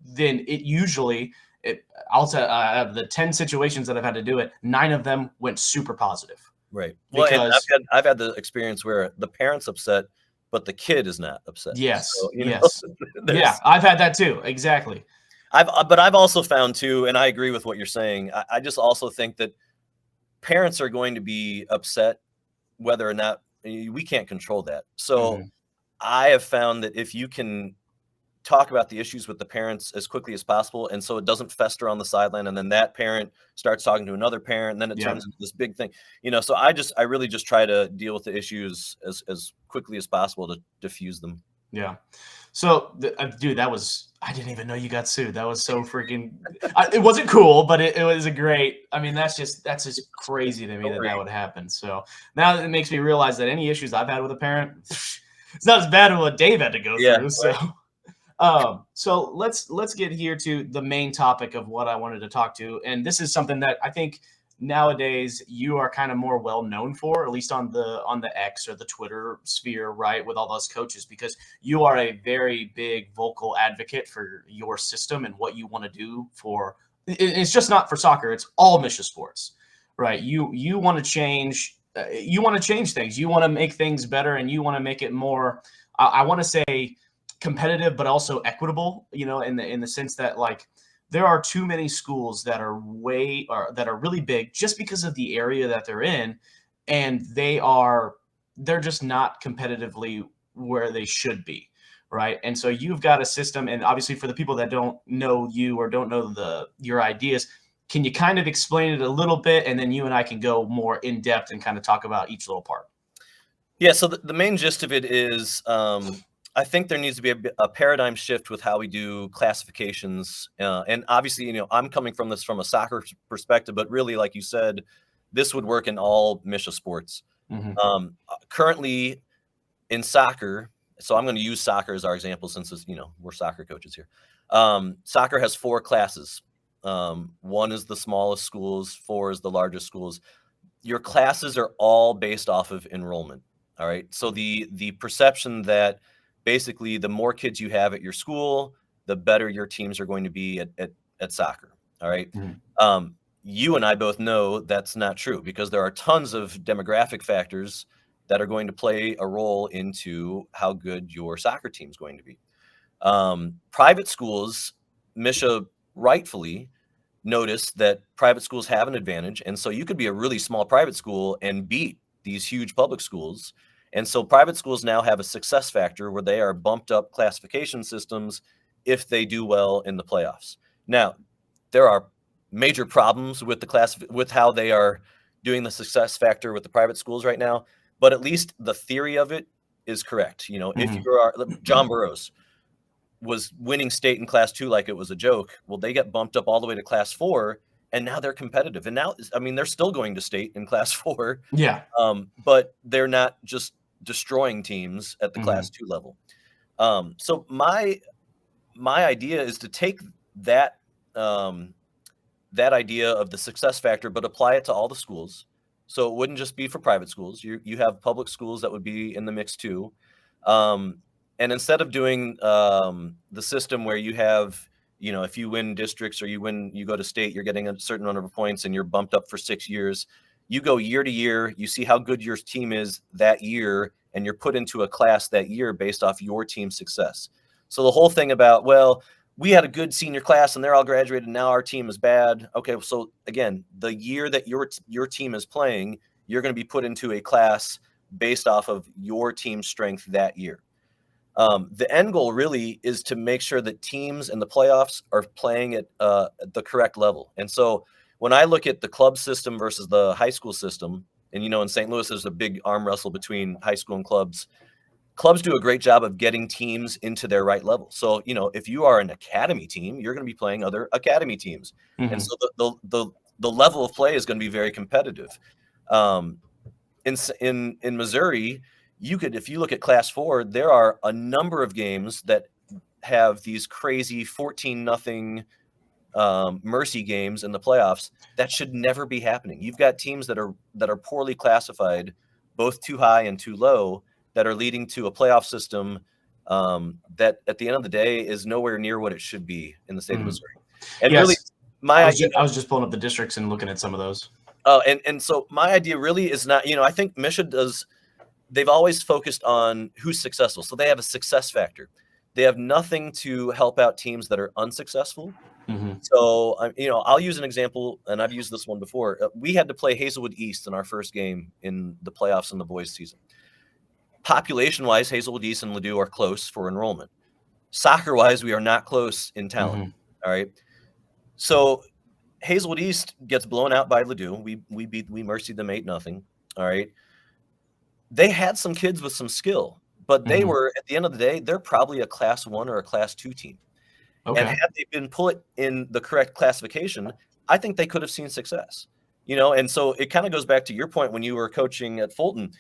then it usually it I'll tell out of the 10 situations that I've had to do it, 9 of them went super positive Right. Well, and because I've had the experience where the parent's upset, but the kid is not upset. yes, So, yes. Yeah, there's I've had that too. Exactly. but I've also found too, and I agree with what you're saying. I just also think that parents are going to be upset whether or not, we can't control that. So Mhm. I have found that if you can talk about the issues with the parents as quickly as possible, and so it doesn't fester on the sideline, and then that parent starts talking to another parent, and then it Yep. turns into this big thing. So I really just try to deal with the issues as quickly as possible to diffuse them. Yeah. So, dude, I didn't even know you got sued. That was so freaking. It wasn't cool, but it was a great. That's just crazy to me Don't that worry. would happen. So now it makes me realize that any issues I've had with a parent, it's not as bad as what Dave had to go Yeah, through. right. So let's get here to the main topic of what I wanted to talk to, and this is something that I think nowadays you are kind of more well known for, at least on the X or the Twitter sphere, right, with all those coaches, because you are a very big vocal advocate for your system and what you want to do for. It's just not for soccer; it's all Misha sports, right? You want to change. You want to change things. You want to make things better, and you want to make it more. I want to say competitive but also equitable, in the sense that, like, there are too many schools that are way or that are really big just because of the area that they're in, and they're just not competitively where they should be, right? And so you've got a system, and obviously for the people that don't know you or don't know your ideas, can you kind of explain it a little bit, and then you and I can go more in depth and kind of talk about each little part? Yeah, so the main gist of it is, I think there needs to be a paradigm shift with how we do classifications. And obviously, I'm coming from this from a soccer perspective, but really, like you said, this would work in all Misha sports. Mm-hmm. Currently in soccer, so I'm going to use soccer as our example since we're soccer coaches here. Soccer has 4 classes. 1 is the smallest schools, 4 is the largest schools. Your classes are all based off of enrollment. All right. So the perception that basically the more kids you have at your school, the better your teams are going to be at soccer. All right. Mm-hmm. You and I both know that's not true because there are tons of demographic factors that are going to play a role into how good your soccer team is going to be. Private schools, Misha rightfully noticed that private schools have an advantage. And so you could be a really small private school and beat these huge public schools. And so private schools now have a success factor where they are bumped up classification systems if they do well in the playoffs. Now, there are major problems with with how they are doing the success factor with the private schools right now, but at least the theory of it is correct. If Mm-hmm. you are John Burroughs was winning state in class 2 like it was a joke. Well, they get bumped up all the way to class 4 and now they're competitive. And now, I mean, they're still going to state in class 4, Yeah. but they're not just destroying teams at the Mm-hmm. class 2 level. So my idea is to take that that idea of the success factor, but apply it to all the schools. So it wouldn't just be for private schools. You have public schools that would be in the mix too. Um, and instead of doing the system where you have, if you win districts or you go to state, you're getting a certain number of points and you're bumped up for 6 years. You go year to year, you see how good your team is that year, and you're put into a class that year based off your team's success. So the whole thing about, well, we had a good senior class and they're all graduated. Now our team is bad. Okay. So again, the year that your team is playing, you're going to be put into a class based off of your team's strength that year. The end goal really is to make sure that teams in the playoffs are playing at the correct level. And so when I look at the club system versus the high school system, and in St. Louis, there's a big arm wrestle between high school and clubs. Clubs do a great job of getting teams into their right level. So, if you are an academy team, you're going to be playing other academy teams. And Mm-hmm. so the level of play is going to be very competitive. In Missouri, if you look at class 4, there are a number of games that have these crazy 14-0 mercy games in the playoffs that should never be happening. You've got teams that are poorly classified, both too high and too low, that are leading to a playoff system that at the end of the day is nowhere near what it should be in the state of Mm-hmm. Missouri. And really, Yes. my idea, I was just pulling up the districts and looking at some of those. and so my idea really is not, I think Misha they've always focused on who's successful. So they have a success factor. They have nothing to help out teams that are unsuccessful. Mm-hmm. So, I'll use an example, and I've used this one before. We had to play Hazelwood East in our first game in the playoffs in the boys' season. Population-wise, Hazelwood East and Ladue are close for enrollment. Soccer-wise, we are not close in talent. Mm-hmm. All right. So Hazelwood East gets blown out by Ladue. We mercied them 8-0. All right. They had some kids with some skill, but they Mm-hmm. were, at the end of the day, they're probably a class 1 or a class 2 team. And Okay. had they been put in the correct classification, I think they could have seen success. And so it kind of goes back to your point when you were coaching at Fulton.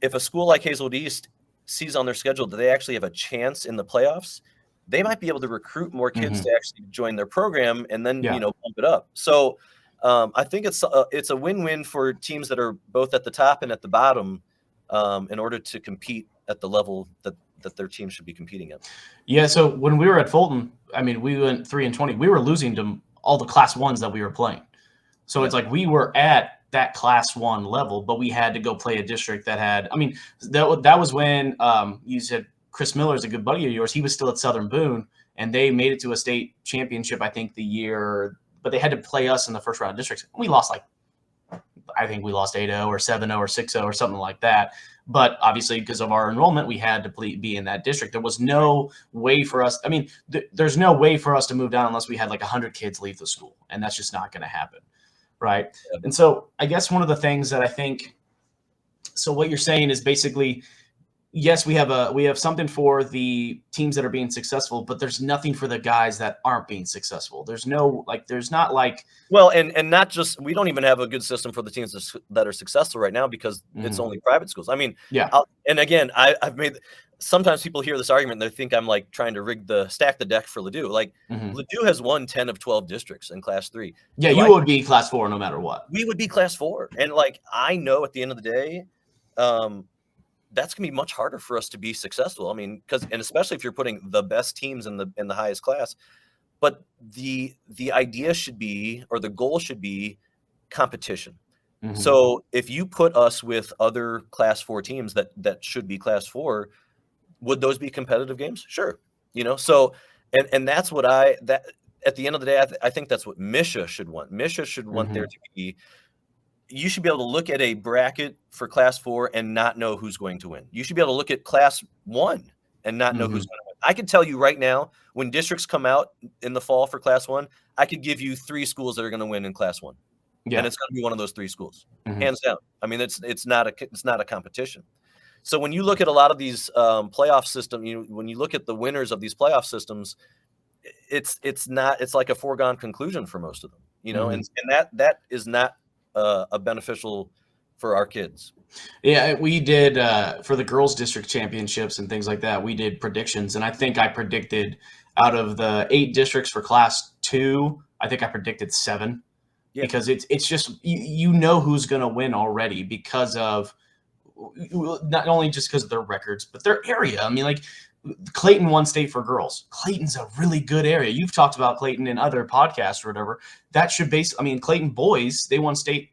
If a school like Hazelwood East sees on their schedule that they actually have a chance in the playoffs, they might be able to recruit more kids to actually join their program and then, Yeah. bump it up. So I think it's a win-win for teams that are both at the top and at the bottom in order to compete at the level that their team should be competing at. Yeah. So when we were at Fulton, I mean, we went 3-20. We were losing to all the Class 1s that we were playing. So it's like we were at that Class 1 level, but we had to go play a district that had. I mean, that was when you said Chris Miller is a good buddy of yours. He was still at Southern Boone, and they made it to a state championship, I think, the year. But they had to play us in the first round of districts. We lost I think we lost 8-0 or 7-0 or 6-0 or something like that. But obviously, because of our enrollment, we had to be in that district. There was no way for us. I mean, there's no way for us to move down unless we had like 100 kids leave the school, and that's just not going to happen. Right. Yeah. And so I guess one of the things that I think, so what you're saying is basically, yes, we have something for the teams that are being successful, but there's nothing for the guys that aren't being successful. There's not like. Well, and not just, we don't even have a good system for the teams that are successful right now because it's only private schools. I mean, yeah. And again, I've made, sometimes people hear this argument, they think I'm like trying to stack the deck for Ladue. Like Ladue has won 10 of 12 districts in Class 3. Yeah, you would be Class 4 no matter what. We would be Class 4. And like, I know at the end of the day, that's going to be much harder for us to be successful. I mean, and especially if you're putting the best teams in the highest class, but the idea should be, or the goal should be, competition. So if you put us with other Class 4 teams that should be Class 4, would those be competitive games? Sure. So, and that's what at the end of the day, I think that's what MSHSAA should want. MSHSAA should want there to be, you should be able to look at a bracket for Class 4 and not know who's going to win. You should be able to look at Class 1 and not know who's going to win. I can tell you right now, when districts come out in the fall for Class 1, I could give you 3 schools that are going to win in Class 1. Yeah. And it's going to be one of those 3 schools, hands down. I mean, it's not a competition. So when you look at a lot of these playoff systems, when you look at the winners of these playoff systems, it's like a foregone conclusion for most of them, and that is not a beneficial for our kids. Yeah, we did for the girls' district championships and things like that. We did predictions, and I think I predicted out of the 8 districts for Class 2, I think I predicted 7. Yeah. Because it's just who's going to win already because of not only just because of their records, but their area. I mean, like Clayton won state for girls. Clayton's a really good area. You've talked about Clayton in other podcasts or whatever. That should Clayton boys, they won state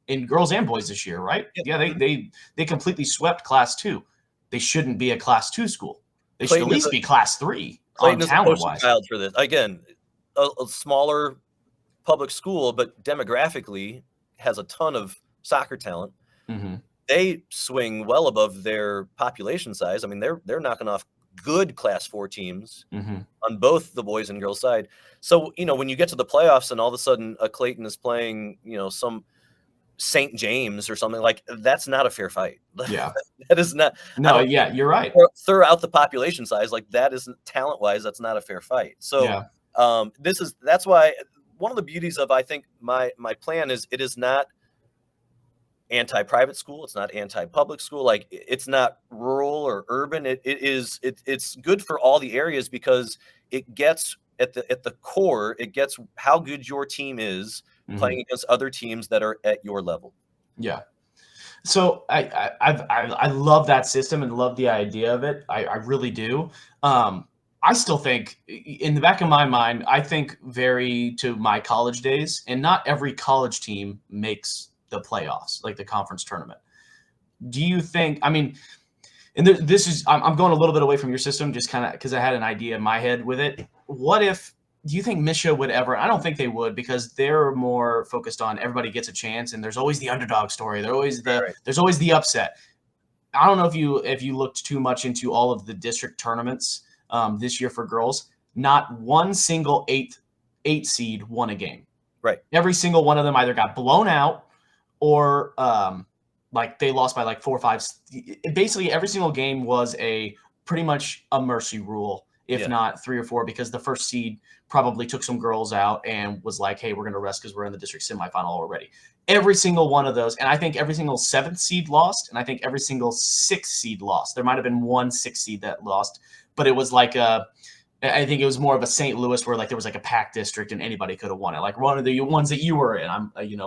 in girls and boys this year, right? Yeah, they completely swept Class 2. They shouldn't be a Class 2 school. They should at least be Class 3 on talent-wise. Child for this. Again, a smaller public school, but demographically has a ton of soccer talent. They swing well above their population size. I mean, they're knocking off good Class 4 teams on both the boys and girls side. So, when you get to the playoffs and all of a sudden a Clayton is playing, some St. James or something, like that's not a fair fight. Yeah. That is not. No, yeah, you're right. Throw out the population size. Like that isn't talent-wise. That's not a fair fight. So that's why one of the beauties of, I think, my plan is it is not anti-private school. It's not anti-public school. Like it's not rural or urban. It's good for all the areas because it gets at the core, it gets how good your team is playing against other teams that are at your level. Yeah. So I love that system and love the idea of it. I really do. I still think in the back of my mind, I think very to my college days, and not every college team makes the playoffs, like the conference tournament. Do you think, I mean, and this is, I'm going a little bit away from your system just kind of because I had an idea in my head with it. What if, do you think MSHSAA would ever, I don't think they would because they're more focused on everybody gets a chance and there's always the underdog story. There's always the upset. I don't know if you looked too much into all of the district tournaments this year for girls. Not one single eight seed won a game. Right. Every single one of them either got blown out or like they lost by like 4 or 5. Basically, every single game was pretty much a mercy rule. if not 3 or 4, because the first seed probably took some girls out and was like, hey, we're going to rest because we're in the district semifinal already. Every single one of those, and I think every single 7th seed lost, and I think every single 6th seed lost. There might have been one 6th seed that lost, but it was like I think it was more of a St. Louis where like there was like a packed district and anybody could have won it. Like one of the ones that you were in,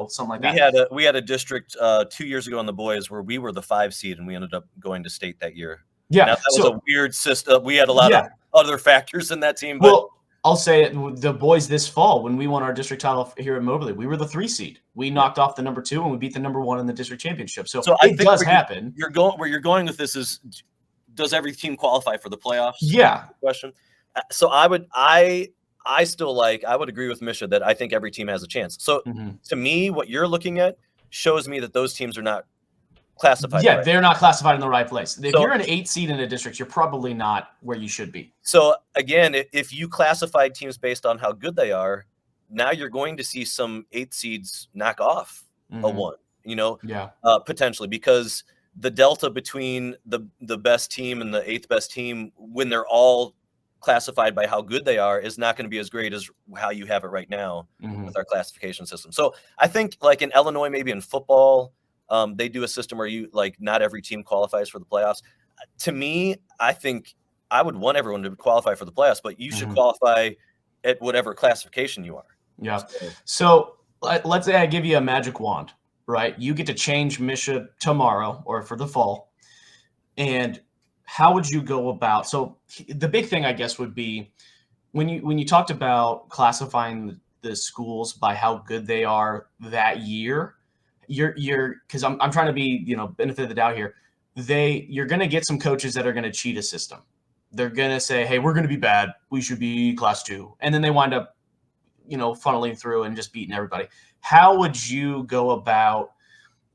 something like that. We had a district 2 years ago on the boys where we were the 5 seed and we ended up going to state that year. Yeah, now, that was a weird system. We had a lot of other factors in that team. But well, I'll say it, the boys this fall, when we won our district title here at Moberly, we were the 3 seed. We knocked off the number 2 and we beat the number 1 in the district championship. So it does happen. Where you're going with this is, does every team qualify for the playoffs? Yeah. Question. So I would agree with Misha that I think every team has a chance. So to me, what you're looking at shows me that those teams are not classified. Yeah, they're not classified in the right place. If you're an 8 seed in a district, you're probably not where you should be. So again, if you classified teams based on how good they are, now you're going to see some 8 seeds knock off a 1, potentially, because the delta between the best team and the 8th best team, when they're all classified by how good they are, is not going to be as great as how you have it right now with our classification system. So I think like in Illinois, maybe in football, they do a system where you like not every team qualifies for the playoffs. To me, I think I would want everyone to qualify for the playoffs, but you should qualify at whatever classification you are. Yeah. So let's say I give you a magic wand, right? You get to change Misha tomorrow or for the fall. And how would you go about? So the big thing, I guess, would be when you talked about classifying the schools by how good they are that year. You're because I'm trying to be benefit of the doubt here. You're going to get some coaches that are going to cheat a system. They're going to say, hey, we're going to be bad. We should be class 2. And then they wind up, funneling through and just beating everybody. How would you go about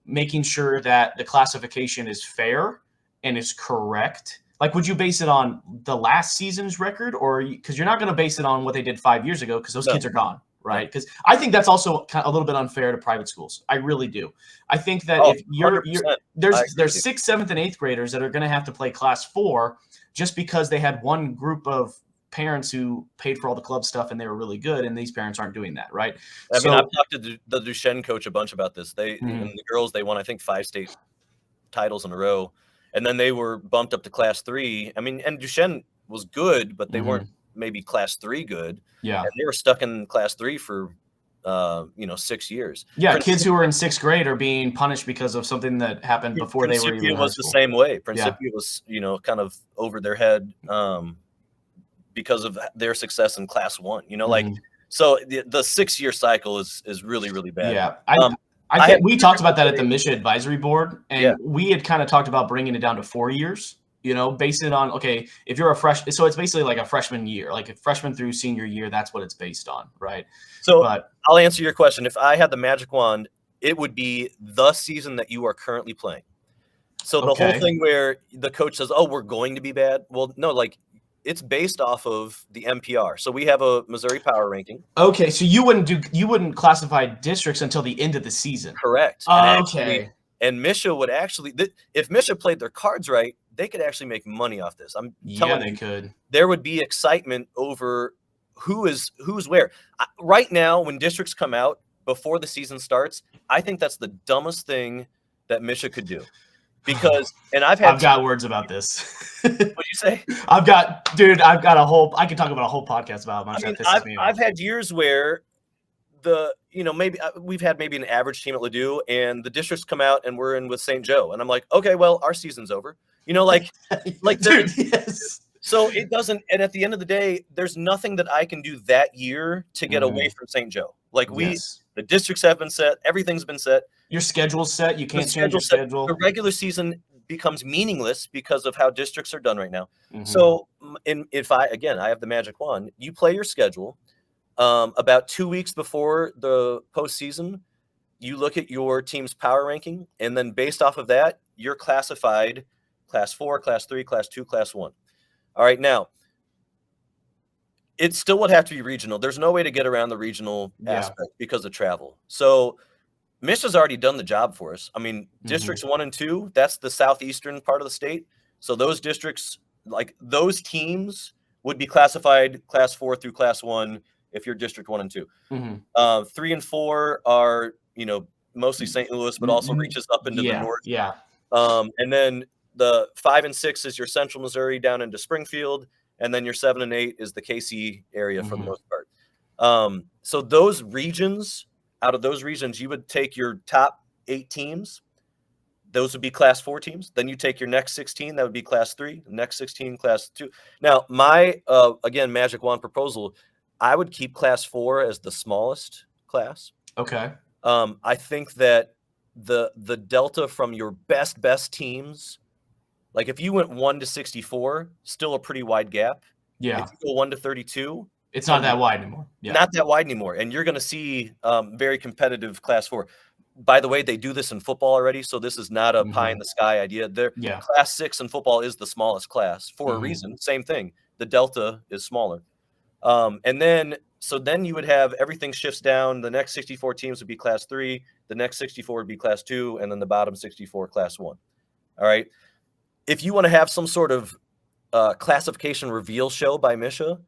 making sure that the classification is fair and is correct? Like, would you base it on the last season's record, or because you're not going to base it on what they did 5 years ago because those kids are gone, right? Because I think that's also kind of a little bit unfair to private schools. I really do. I think that if there's 6th, 7th, and 8th graders that are going to have to play class 4 just because they had one group of parents who paid for all the club stuff and they were really good, and these parents aren't doing that, right? I mean, I've talked to the Duchesne coach a bunch about this. And the girls, they won, I think, 5 state titles in a row. And then they were bumped up to class 3. I mean, and Duchesne was good, but they weren't maybe class 3 good. Yeah. And they were stuck in class 3 for, 6 years. Yeah. Kids who were in 6th grade are being punished because of something that happened before they were even in high was school. The same way. Principia was, kind of over their head because of their success in class 1, so the 6-year cycle is really, really bad. Yeah. We talked about that at the Mission Advisory Board, and we had kind of talked about bringing it down to 4 years, based it on, okay, if you're a freshman, so it's basically like a freshman year, like a freshman through senior year, that's what it's based on, right? So I'll answer your question. If I had the magic wand, it would be the season that you are currently playing. So the whole thing where the coach says, oh, we're going to be bad. Well, no, like it's based off of the MPR. So we have a Missouri Power Ranking. Okay, so you wouldn't classify districts until the end of the season. Correct. And Misha would actually, if Misha played their cards right, they could actually make money off this. I'm telling you, could. There would be excitement over who's where. Right now, when districts come out before the season starts, I think that's the dumbest thing that Misha could do. Because, and I've got words about this. What'd you say? I can talk about a whole podcast about how much that pisses me off. I've had years where maybe we've had maybe an average team at Ladue, and the districts come out and we're in with St. Joe. And I'm like, okay, well, our season's over. Dude, yes. So it doesn't, and at the end of the day, there's nothing that I can do that year to get away from St. Joe. The districts have been set, everything's been set. Your schedule's set, you can't change your schedule. The regular season becomes meaningless because of how districts are done right now. So if I have the magic wand, you play your schedule about 2 weeks before the postseason, you look at your team's power ranking, and then based off of that, you're classified class 4, class 3, class 2, class 1. All right, now, it still would have to be regional. There's no way to get around the regional aspect because of travel. So Misha's already done the job for us. I mean, districts 1 and 2, that's the southeastern part of the state. So those districts, like those teams would be classified Class 4 through Class 1 if you're District 1 and 2. 3 and 4 are, mostly St. Louis, but also reaches up into the north. Yeah. And then the 5 and 6 is your Central Missouri down into Springfield, and then your 7 and 8 is the KC area for the most part. So those regions, out of those regions, you would take your top 8 teams. Those would be Class 4 teams. Then you take your next 16, that would be Class 3. The next 16, Class 2. Now, my, again, magic wand proposal, I would keep Class 4 as the smallest class. Okay. I think that the delta from your best teams, like if you went 1 to 64, still a pretty wide gap. Yeah. If you go 1 to 32, it's not that wide anymore. Yeah. Not that wide anymore. And you're going to see very competitive Class 4. By the way, they do this in football already, so this is not a pie in the sky idea. Class 6 in football is the smallest class for a reason. Same thing. The delta is smaller. And then you would have everything shifts down. The next 64 teams would be Class 3. The next 64 would be Class 2. And then the bottom 64, Class 1. All right. If you want to have some sort of classification reveal show by MSHSAA,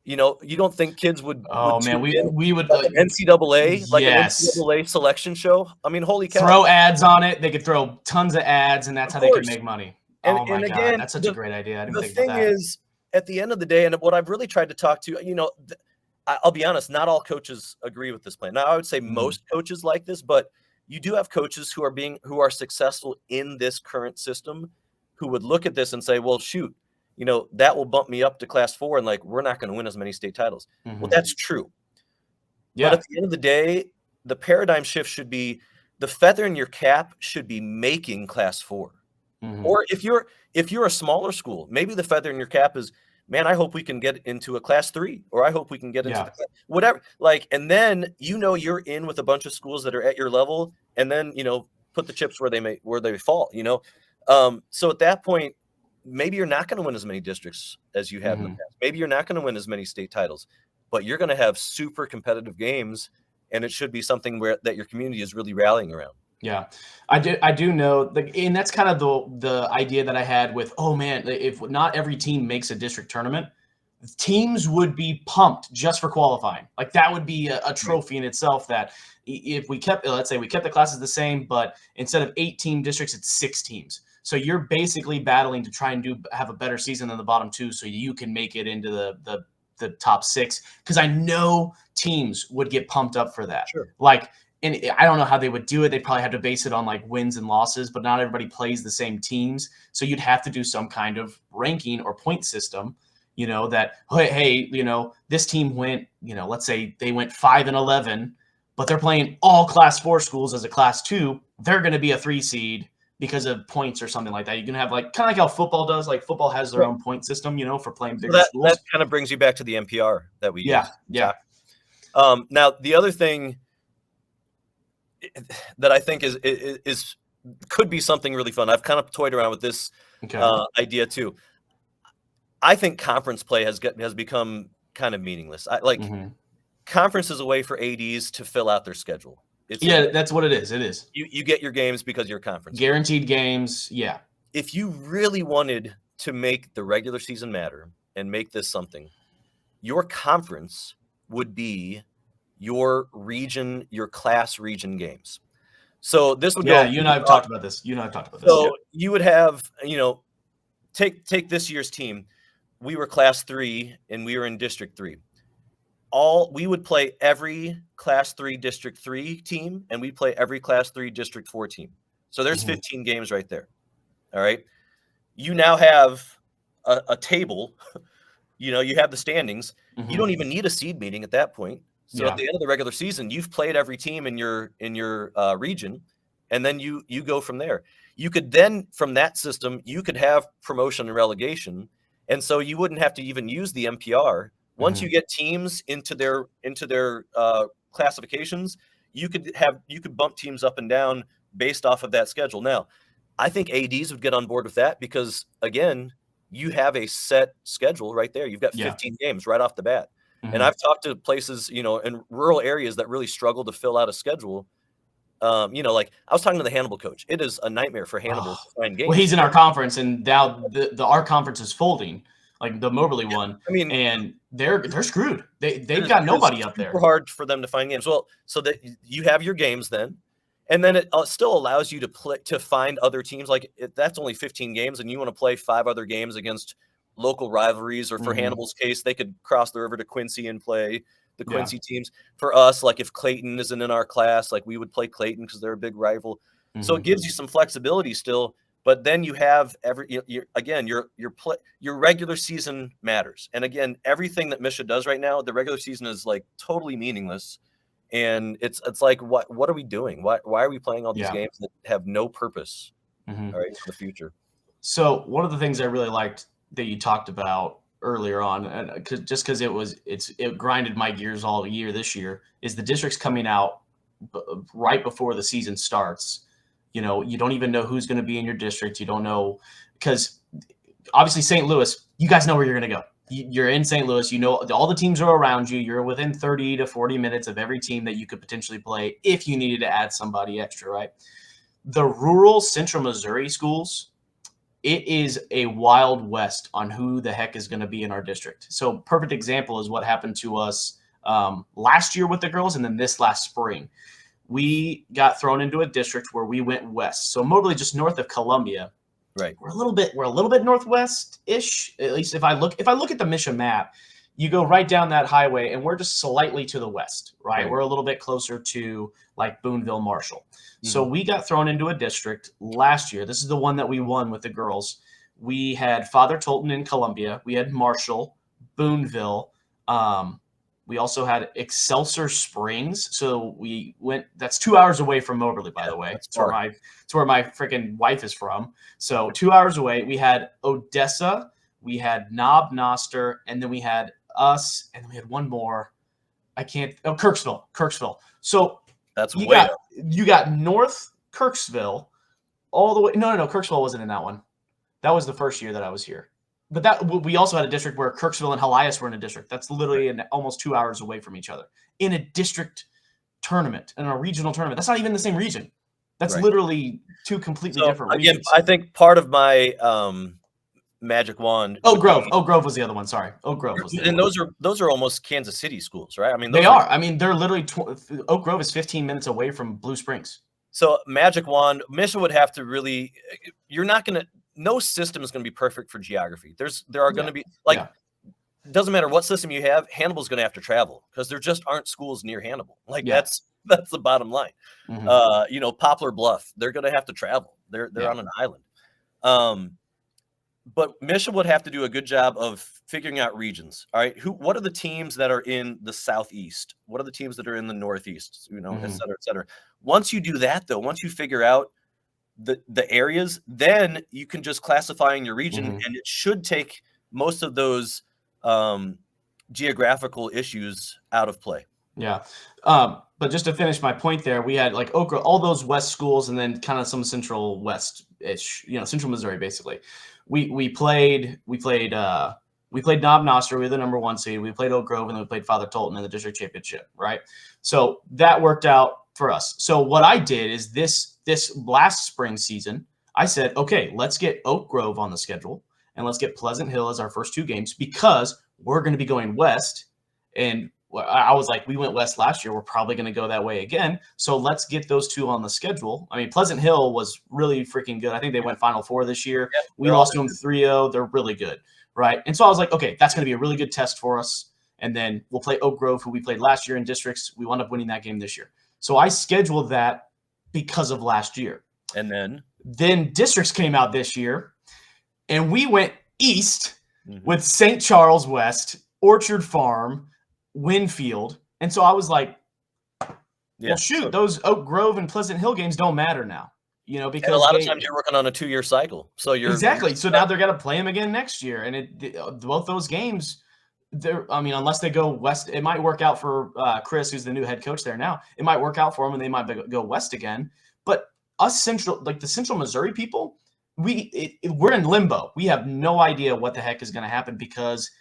you don't think kids would we would NCAA, like an NCAA selection show? I mean, holy cow. Throw ads on it. They could throw tons of ads, and that's how they could make money. And, oh, my and God. Again, that's such a great idea. I didn't think about about that. The thing is, at the end of the day, and what I've really tried to talk to, I'll be honest, not all coaches agree with this plan. Now, I would say most coaches like this, but you do have coaches who are successful in this current system who would look at this and say, well, shoot, that will bump me up to Class 4, and we're not going to win as many state titles. Well, that's true. Yeah. But at the end of the day, the paradigm shift should be the feather in your cap should be making Class 4. Or if you're a smaller school, maybe the feather in your cap is, man, I hope we can get into a Class 3, or I hope we can get into whatever. And then you're in with a bunch of schools that are at your level, and then put the chips where they fall. So at that point, maybe you're not going to win as many districts as you have in the past. Maybe you're not going to win as many state titles, but you're going to have super competitive games, and it should be something that your community is really rallying around. Yeah, I do know, and that's kind of the idea that I had with, oh man, if not every team makes a district tournament, teams would be pumped just for qualifying. Like that would be a trophy in itself. That if let's say we kept the classes the same, but instead of 8-team districts, it's 6 teams. So you're basically battling to try and have a better season than the bottom 2, so you can make it into the top 6. Because I know teams would get pumped up for that. Sure. And I don't know how they would do it. They probably have to base it on wins and losses, but not everybody plays the same teams. So you'd have to do some kind of ranking or point system, that, hey, this team went, let's say they went 5-11, but they're playing all Class 4 schools as a Class 2. They're going to be a 3 seed because of points or something like that. You can have kind of like how football does. Like football has their own point system, for playing bigger schools. That kind of brings you back to the NPR that we use. Yeah. Now the other thing that I think could be something really fun. I've kind of toyed around with this idea too. I think conference play has become kind of meaningless. Conference is a way for ADs to fill out their schedule. That's what it is. It is. You get your games because you're conference. Guaranteed games. Yeah. If you really wanted to make the regular season matter and make this something, your conference would be your region, your class region games. So this would go. Yeah, you and I have talked about this. So you would have, take this year's team. We were Class 3 and we were in District 3. We would play every Class 3 District 3 team, and we'd play every Class 3 District 4 team. So there's 15 games right there. All right. You now have a table. You have the standings. You don't even need a seed meeting at that point. So at the end of the regular season, you've played every team in your region, and then you go from there. You could then, from that system, you could have promotion and relegation, and so you wouldn't have to even use the MPR. Once you get teams into their classifications, you could bump teams up and down based off of that schedule. Now, I think ADs would get on board with that because, again, you have a set schedule right there. You've got 15 games right off the bat. And I've talked to places, in rural areas that really struggle to fill out a schedule. I was talking to the Hannibal coach. It is a nightmare for Hannibal to find games. Well, he's in our conference, and now our conference is folding. like the Moberly one, I mean, and they're screwed. They've got nobody up there. Super hard for them to find games. Well, so that you have your games then, and then it still allows you to find other teams. Like that's only 15 games, and you want to play 5 other games against local rivalries, or for Hannibal's case, they could cross the river to Quincy and play the Quincy teams. For us, like if Clayton isn't in our class, like we would play Clayton because they're a big rival. So it gives you some flexibility still. But then you have your regular season matters. And again, everything that MSHSAA does right now, the regular season is like totally meaningless. And it's like, what are we doing? Why are we playing all these games that have no purpose, all right, for the future? So one of the things I really liked that you talked about earlier on, and just because it grinded my gears all year this year, is the districts coming out right before the season starts. You know, you don't even know who's going to be in your district. You don't know, because obviously St. Louis, you guys know where you're going to go. You're in St. Louis. You know, all the teams are around you. You're within 30 to 40 minutes of every team that you could potentially play if you needed to add somebody extra, right? The rural Central Missouri schools, it is a wild west on who the heck is going to be in our district. So perfect example is what happened to us last year with the girls, and then this last spring. We got thrown into a district where we went west. So Moberly, just north of Columbia. Right. We're a little bit northwest-ish. At least if I look at the MSHSAA map, you go right down that highway, and we're just slightly to the west, right? We're a little bit closer to like Boonville, Marshall. So we got thrown into a district last year. This is the one that we won with the girls. We had Father Tolton in Columbia. We had Marshall, Boonville. We also had Excelsior Springs. So we went, that's 2 hours away from Moberly, by the way. It's where my freaking wife is from. So 2 hours away. We had Odessa, we had Knob Noster, and then we had us, and then we had one more. Kirksville. So that's way up. You got North Kirksville all the way. No, Kirksville wasn't in that one. That was the first year that I was here. But that we also had a district where Kirksville and Helias were in a district. That's literally almost 2 hours away from each other in a district tournament, in a regional tournament. That's not even the same region. That's literally two completely different regions. I think part of my magic wand. Oak Grove was the other one. Sorry, Oak Grove was the other one. And those are almost Kansas City schools, right? I mean, they are. I mean, they're literally Oak Grove is 15 minutes away from Blue Springs. So magic wand, MSHSAA would have to really. You're not going to. No system is going to be perfect for geography. There are going to be it doesn't matter what system you have. Hannibal's going to have to travel because there just aren't schools near Hannibal. Like that's the bottom line. You know, Poplar Bluff, they're going to have to travel. They're on an island. But MSHSAA would have to do a good job of figuring out regions. All right, what are the teams that are in the southeast? What are the teams that are in the northeast? You know, et cetera, et cetera. Once you do that, though, once you figure out the areas, then you can just classify in your region, and it should take most of those geographical issues out of play. Yeah. But just to finish my point there, we had like Oak Grove, all those west schools, and then kind of some central west-ish, Central Missouri, basically. We played Knob Noster, we were the number 1 seed. We played Oak Grove, and then we played Father Tolton in the district championship, right? So that worked out for us. So what I did is this last spring season, I said, okay, let's get Oak Grove on the schedule, and let's get Pleasant Hill as our first 2 games because we're going to be going west. And I was like, we went west last year. We're probably going to go that way again. So let's get those 2 on the schedule. I mean, Pleasant Hill was really freaking good. I think they went Final Four this year. We lost to them 3-0. They're really good, right? And so I was like, okay, that's going to be a really good test for us. And then we'll play Oak Grove, who we played last year in districts. We wound up winning that game this year. So I scheduled that because of last year. And then districts came out this year, and we went east with St. Charles West, Orchard Farm, Winfield. And so I was like, well, shoot, those Oak Grove and Pleasant Hill games don't matter now, because a lot of times you're working on a 2-year cycle. So so now they're going to play them again next year. And both those games, unless they go west, it might work out for Chris, who's the new head coach there now. It might work out for them, and they might go west again. But us the Central Missouri people, we're in limbo. We have no idea what the heck is going to happen because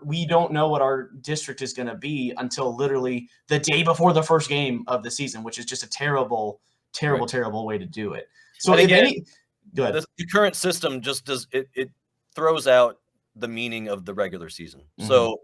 we don't know what our district is going to be until literally the day before the first game of the season, which is just a terrible way to do it. So go ahead. The current system just does it throws out the meaning of the regular season. Mhm. So,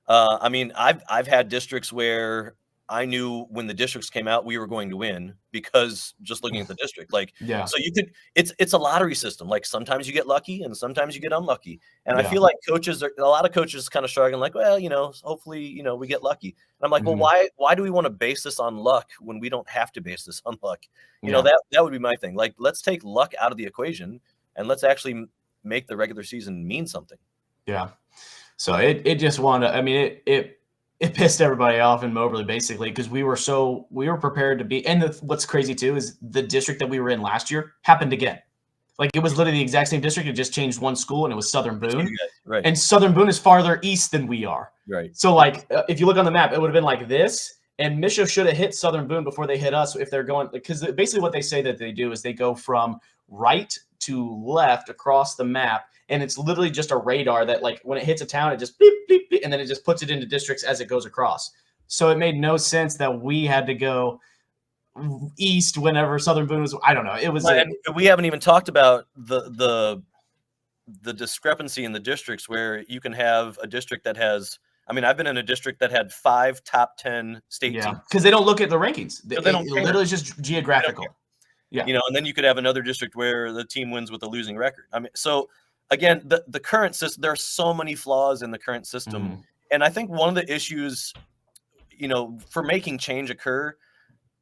I mean, I've had districts where I knew when the districts came out, we were going to win because just looking at the district, like, Yeah. so you could, it's a lottery system. Like sometimes you get lucky and sometimes you get unlucky. And I Yeah. feel like a lot of coaches kind of struggling like, well, hopefully, we get lucky. And I'm like, well, Mhm. why do we want to base this on luck when we don't have to base this on luck? Yeah. That would be my thing. Like, let's take luck out of the equation and let's actually make the regular season mean something. Yeah. So it just wanted. I mean, it pissed everybody off in Moberly basically because we were prepared to be. And what's crazy too is the district that we were in last year happened again. Like it was literally the exact same district. It just changed one school, and it was Southern Just you Boone. guys, right? And Southern Boone is farther east than we are. Right. So like if you look on the map, it would have been like this. And Misha should have hit Southern Boone before they hit us if they're going, because basically what they say that they do is they go from right to left across the map. And it's literally just a radar that, like, when it hits a town, it just beep, beep, beep, and then it just puts it into districts as it goes across. So it made no sense that we had to go east whenever Southern Boone was. I don't know. It was. And we haven't even talked about the discrepancy in the districts where you can have a district that has. I mean, I've been in a district that had 5 top 10 state teams because they don't look at the rankings. They don't It literally is just geographical. Yeah. And then you could have another district where the team wins with a losing record. I mean, so again, the current system, there are so many flaws in the current system. Mhm. And I think one of the issues, for making change occur,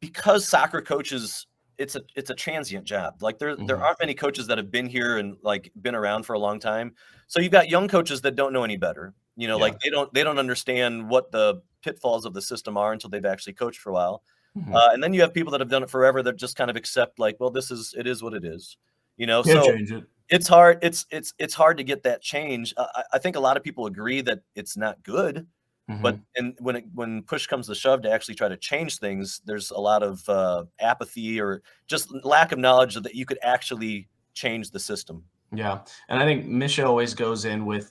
because soccer coaches, it's a transient job. Like there aren't many coaches that have been here and like been around for a long time. So you've got young coaches that don't know any better. Like they don't understand what the pitfalls of the system are until they've actually coached for a while. And then you have people that have done it forever that just kind of accept like, well, it is what it is. Can't So change it. it's hard. It's hard to get that change. I think a lot of people agree that it's not good, but when push comes to shove to actually try to change things, there's a lot of apathy or just lack of knowledge that you could actually change the system. Yeah, and I think Misha always goes in with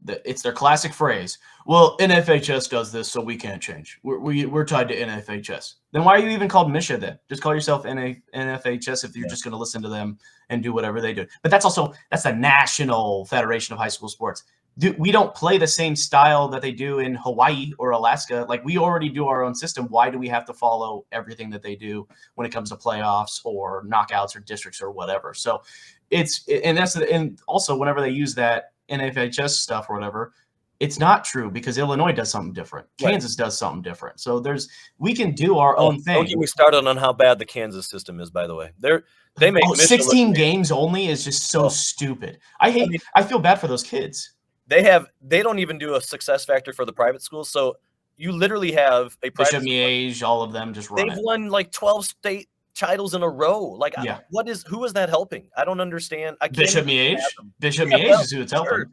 it's their classic phrase. Well, NFHS does this, so we can't change. We're tied to NFHS. Then why are you even called Misha then? Just call yourself NFHS if you're just going to listen to them and do whatever they do. But that's the National Federation of High School Sports. We don't play the same style that they do in Hawaii or Alaska. Like we already do our own system. Why do we have to follow everything that they do when it comes to playoffs or knockouts or districts or whatever? So and also whenever they use that NFHS stuff or whatever, it's not true because Illinois does something different. Kansas does something different. So we can do our own thing. Don't get me started on how bad the Kansas system is, by the way. They make 16 games only is just so stupid. I feel bad for those kids. They don't even do a success factor for the private schools. So you literally have a private Bishop Miege, all of them just run They've won like 12 state titles in a row. Like, who is that helping? I don't understand. Bishop Miege is who it's helping.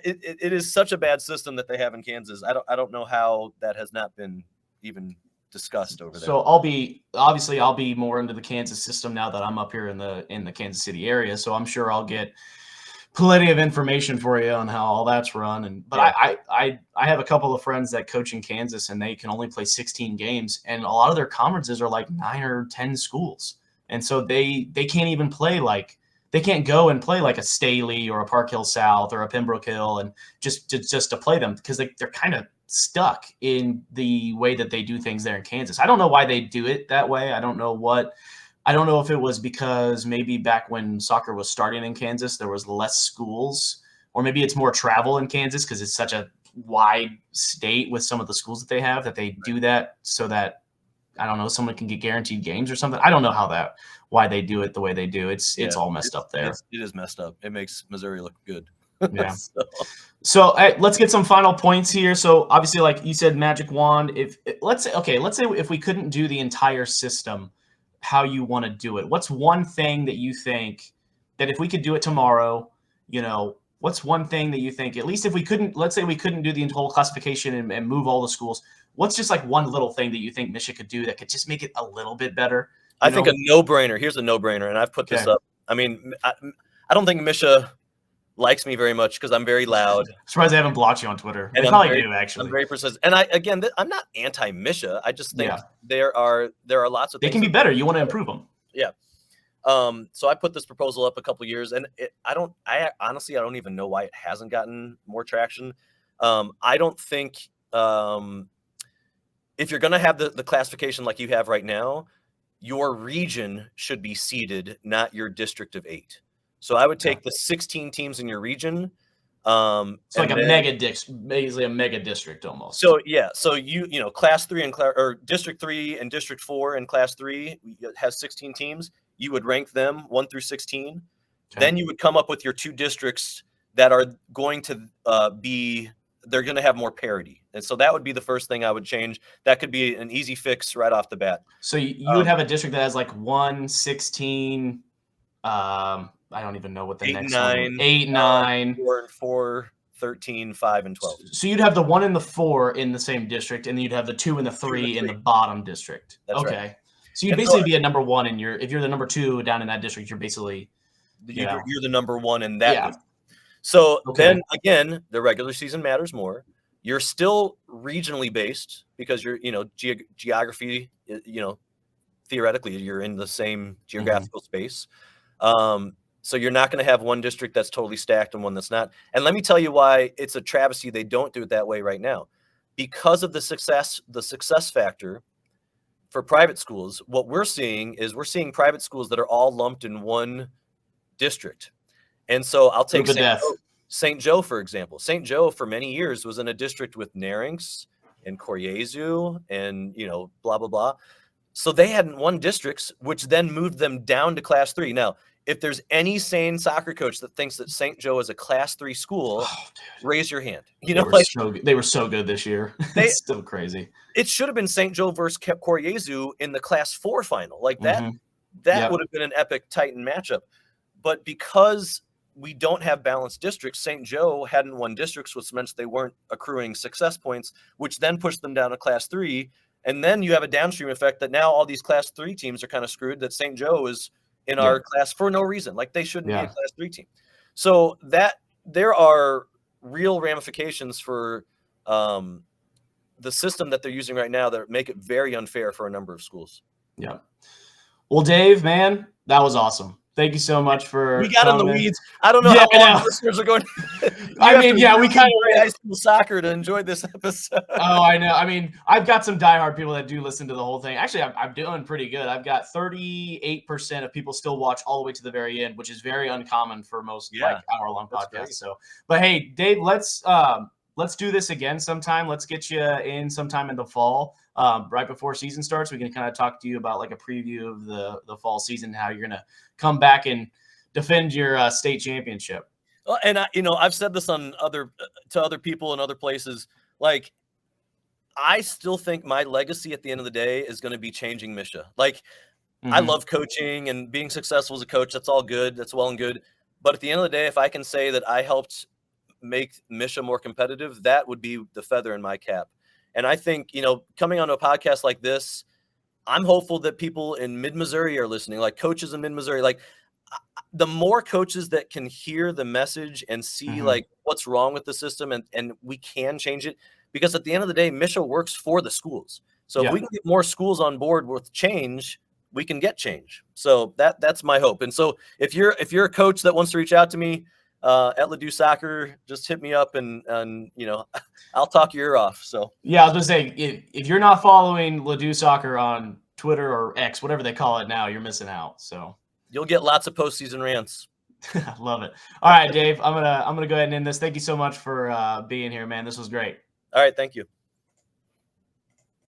It is such a bad system that they have in Kansas. I don't know how that has not been even discussed over there. So I'll be more into the Kansas system now that I'm up here in the Kansas City area. So I'm sure I'll get plenty of information for you on how all that's run. But I have a couple of friends that coach in Kansas and they can only play 16 games, and a lot of their conferences are like 9 or 10 schools, and so they can't even play they can't go and play like a Staley or a Park Hill South or a Pembroke Hill and just to play them because they're kind of stuck in the way that they do things there in Kansas. I don't know why they do it that way. I don't know if it was because maybe back when soccer was starting in Kansas, there was less schools, or maybe it's more travel in Kansas because it's such a wide state with some of the schools that they have that they do that so that, I don't know, someone can get guaranteed games or something. I don't know why they do it the way they do. It's all messed up there. It is messed up. It makes Missouri look good. Yeah. So let's get some final points here. So obviously, like you said, magic wand. Let's say if we couldn't do the entire system, how you want to do it. What's one thing that you think that if we could do it tomorrow, what's one thing that you think, at least if we couldn't, let's say we couldn't do the whole classification and move all the schools, what's just like one little thing that you think Michigan could do that could just make it a little bit better? I think a no-brainer. Here's a no-brainer, and I've put this up. I mean, I don't think Misha likes me very much because I'm very loud. I'm surprised I haven't blocked you on Twitter. They probably do, actually. I'm very precise. And I'm not anti-Misha. I just think there are lots of things. They can be better. You want to improve them. Yeah. So I put this proposal up a couple years, and I honestly don't even know why it hasn't gotten more traction. I don't think if you're going to have the classification like you have right now, your region should be seeded, not your district of 8. So I would take the 16 teams in your region. It's like basically a mega district almost. So yeah, so you know, class 3 or district 3 and district 4 and class 3 has 16 teams. You would rank them 1 through 16. Okay. Then you would come up with your 2 districts that are going to they're going to have more parity. And so that would be the first thing I would change. That could be an easy fix right off the bat. So you would have a district that has like 1, 16, I don't even know what the 8, next 9, one. 8, 9, 4 and 4, 13, 5 and 12. So you'd have the 1 and the 4 in the same district, and then you'd have the 2 and the 3 in the bottom district. That's okay. Right. So you'd basically be a number 1 if you're the number 2 down in that district, you're basically you're the number 1 in that. Yeah. So then again, the regular season matters more. You're still regionally based because you're, geography, theoretically you're in the same geographical space. So you're not going to have one district that's totally stacked and one that's not. And let me tell you why it's a travesty they don't do it that way right now. Because of the success factor for private schools, what we're seeing private schools that are all lumped in one district. And so I'll take St. Joe, for example. St. Joe for many years was in a district with Nerinx and Koryezu and, blah, blah, blah. So they had one districts, which then moved them down to class 3. Now, if there's any sane soccer coach that thinks that St. Joe is a class 3 school, raise your hand. They were so good this year. It's still crazy. It should have been St. Joe versus Koryezu in the class 4 final. Like that, that would have been an epic Titan matchup. But because we don't have balanced districts, St. Joe hadn't won districts, which meant they weren't accruing success points, which then pushed them down to class 3. And then you have a downstream effect that now all these class 3 teams are kind of screwed, that St. Joe is in our class for no reason. Like they shouldn't be a class 3 team. So that there are real ramifications for the system that they're using right now that make it very unfair for a number of schools. Yeah. Well, Dave, man, that was awesome. Thank you so much for. We got in the weeds. I don't know how long listeners are going. We kind of high school soccer to enjoy this episode. Oh, I know. I mean, I've got some diehard people that do listen to the whole thing. Actually, I'm doing pretty good. I've got 38% of people still watch all the way to the very end, which is very uncommon for most hour-long podcasts. So, but hey, Dave, let's do this again sometime. Let's get you in sometime in the fall, right before season starts. We can kind of talk to you about like a preview of the fall season, how you're gonna come back and defend your state championship. Well, and I've said this to other people in other places. Like, I still think my legacy at the end of the day is going to be changing MSHSAA. Like, I love coaching and being successful as a coach. That's all good. That's well and good. But at the end of the day, if I can say that I helped make MSHSAA more competitive, that would be the feather in my cap. And I think, coming on a podcast like this, I'm hopeful that people in mid-Missouri are listening, like coaches in mid-Missouri. Like, the more coaches that can hear the message and see like what's wrong with the system and we can change it, because at the end of the day, MSHSAA works for the schools. So if we can get more schools on board with change, we can get change. So that's my hope. And so if you're a coach that wants to reach out to me, at Ladue Soccer, just hit me up and I'll talk your ear off. So yeah, I was gonna say, if you're not following Ladue Soccer on Twitter or X, whatever they call it now, you're missing out. So you'll get lots of postseason rants. I love it. All right, Dave, I'm gonna go ahead and end this. Thank you so much for being here, man. This was great. All right, thank you.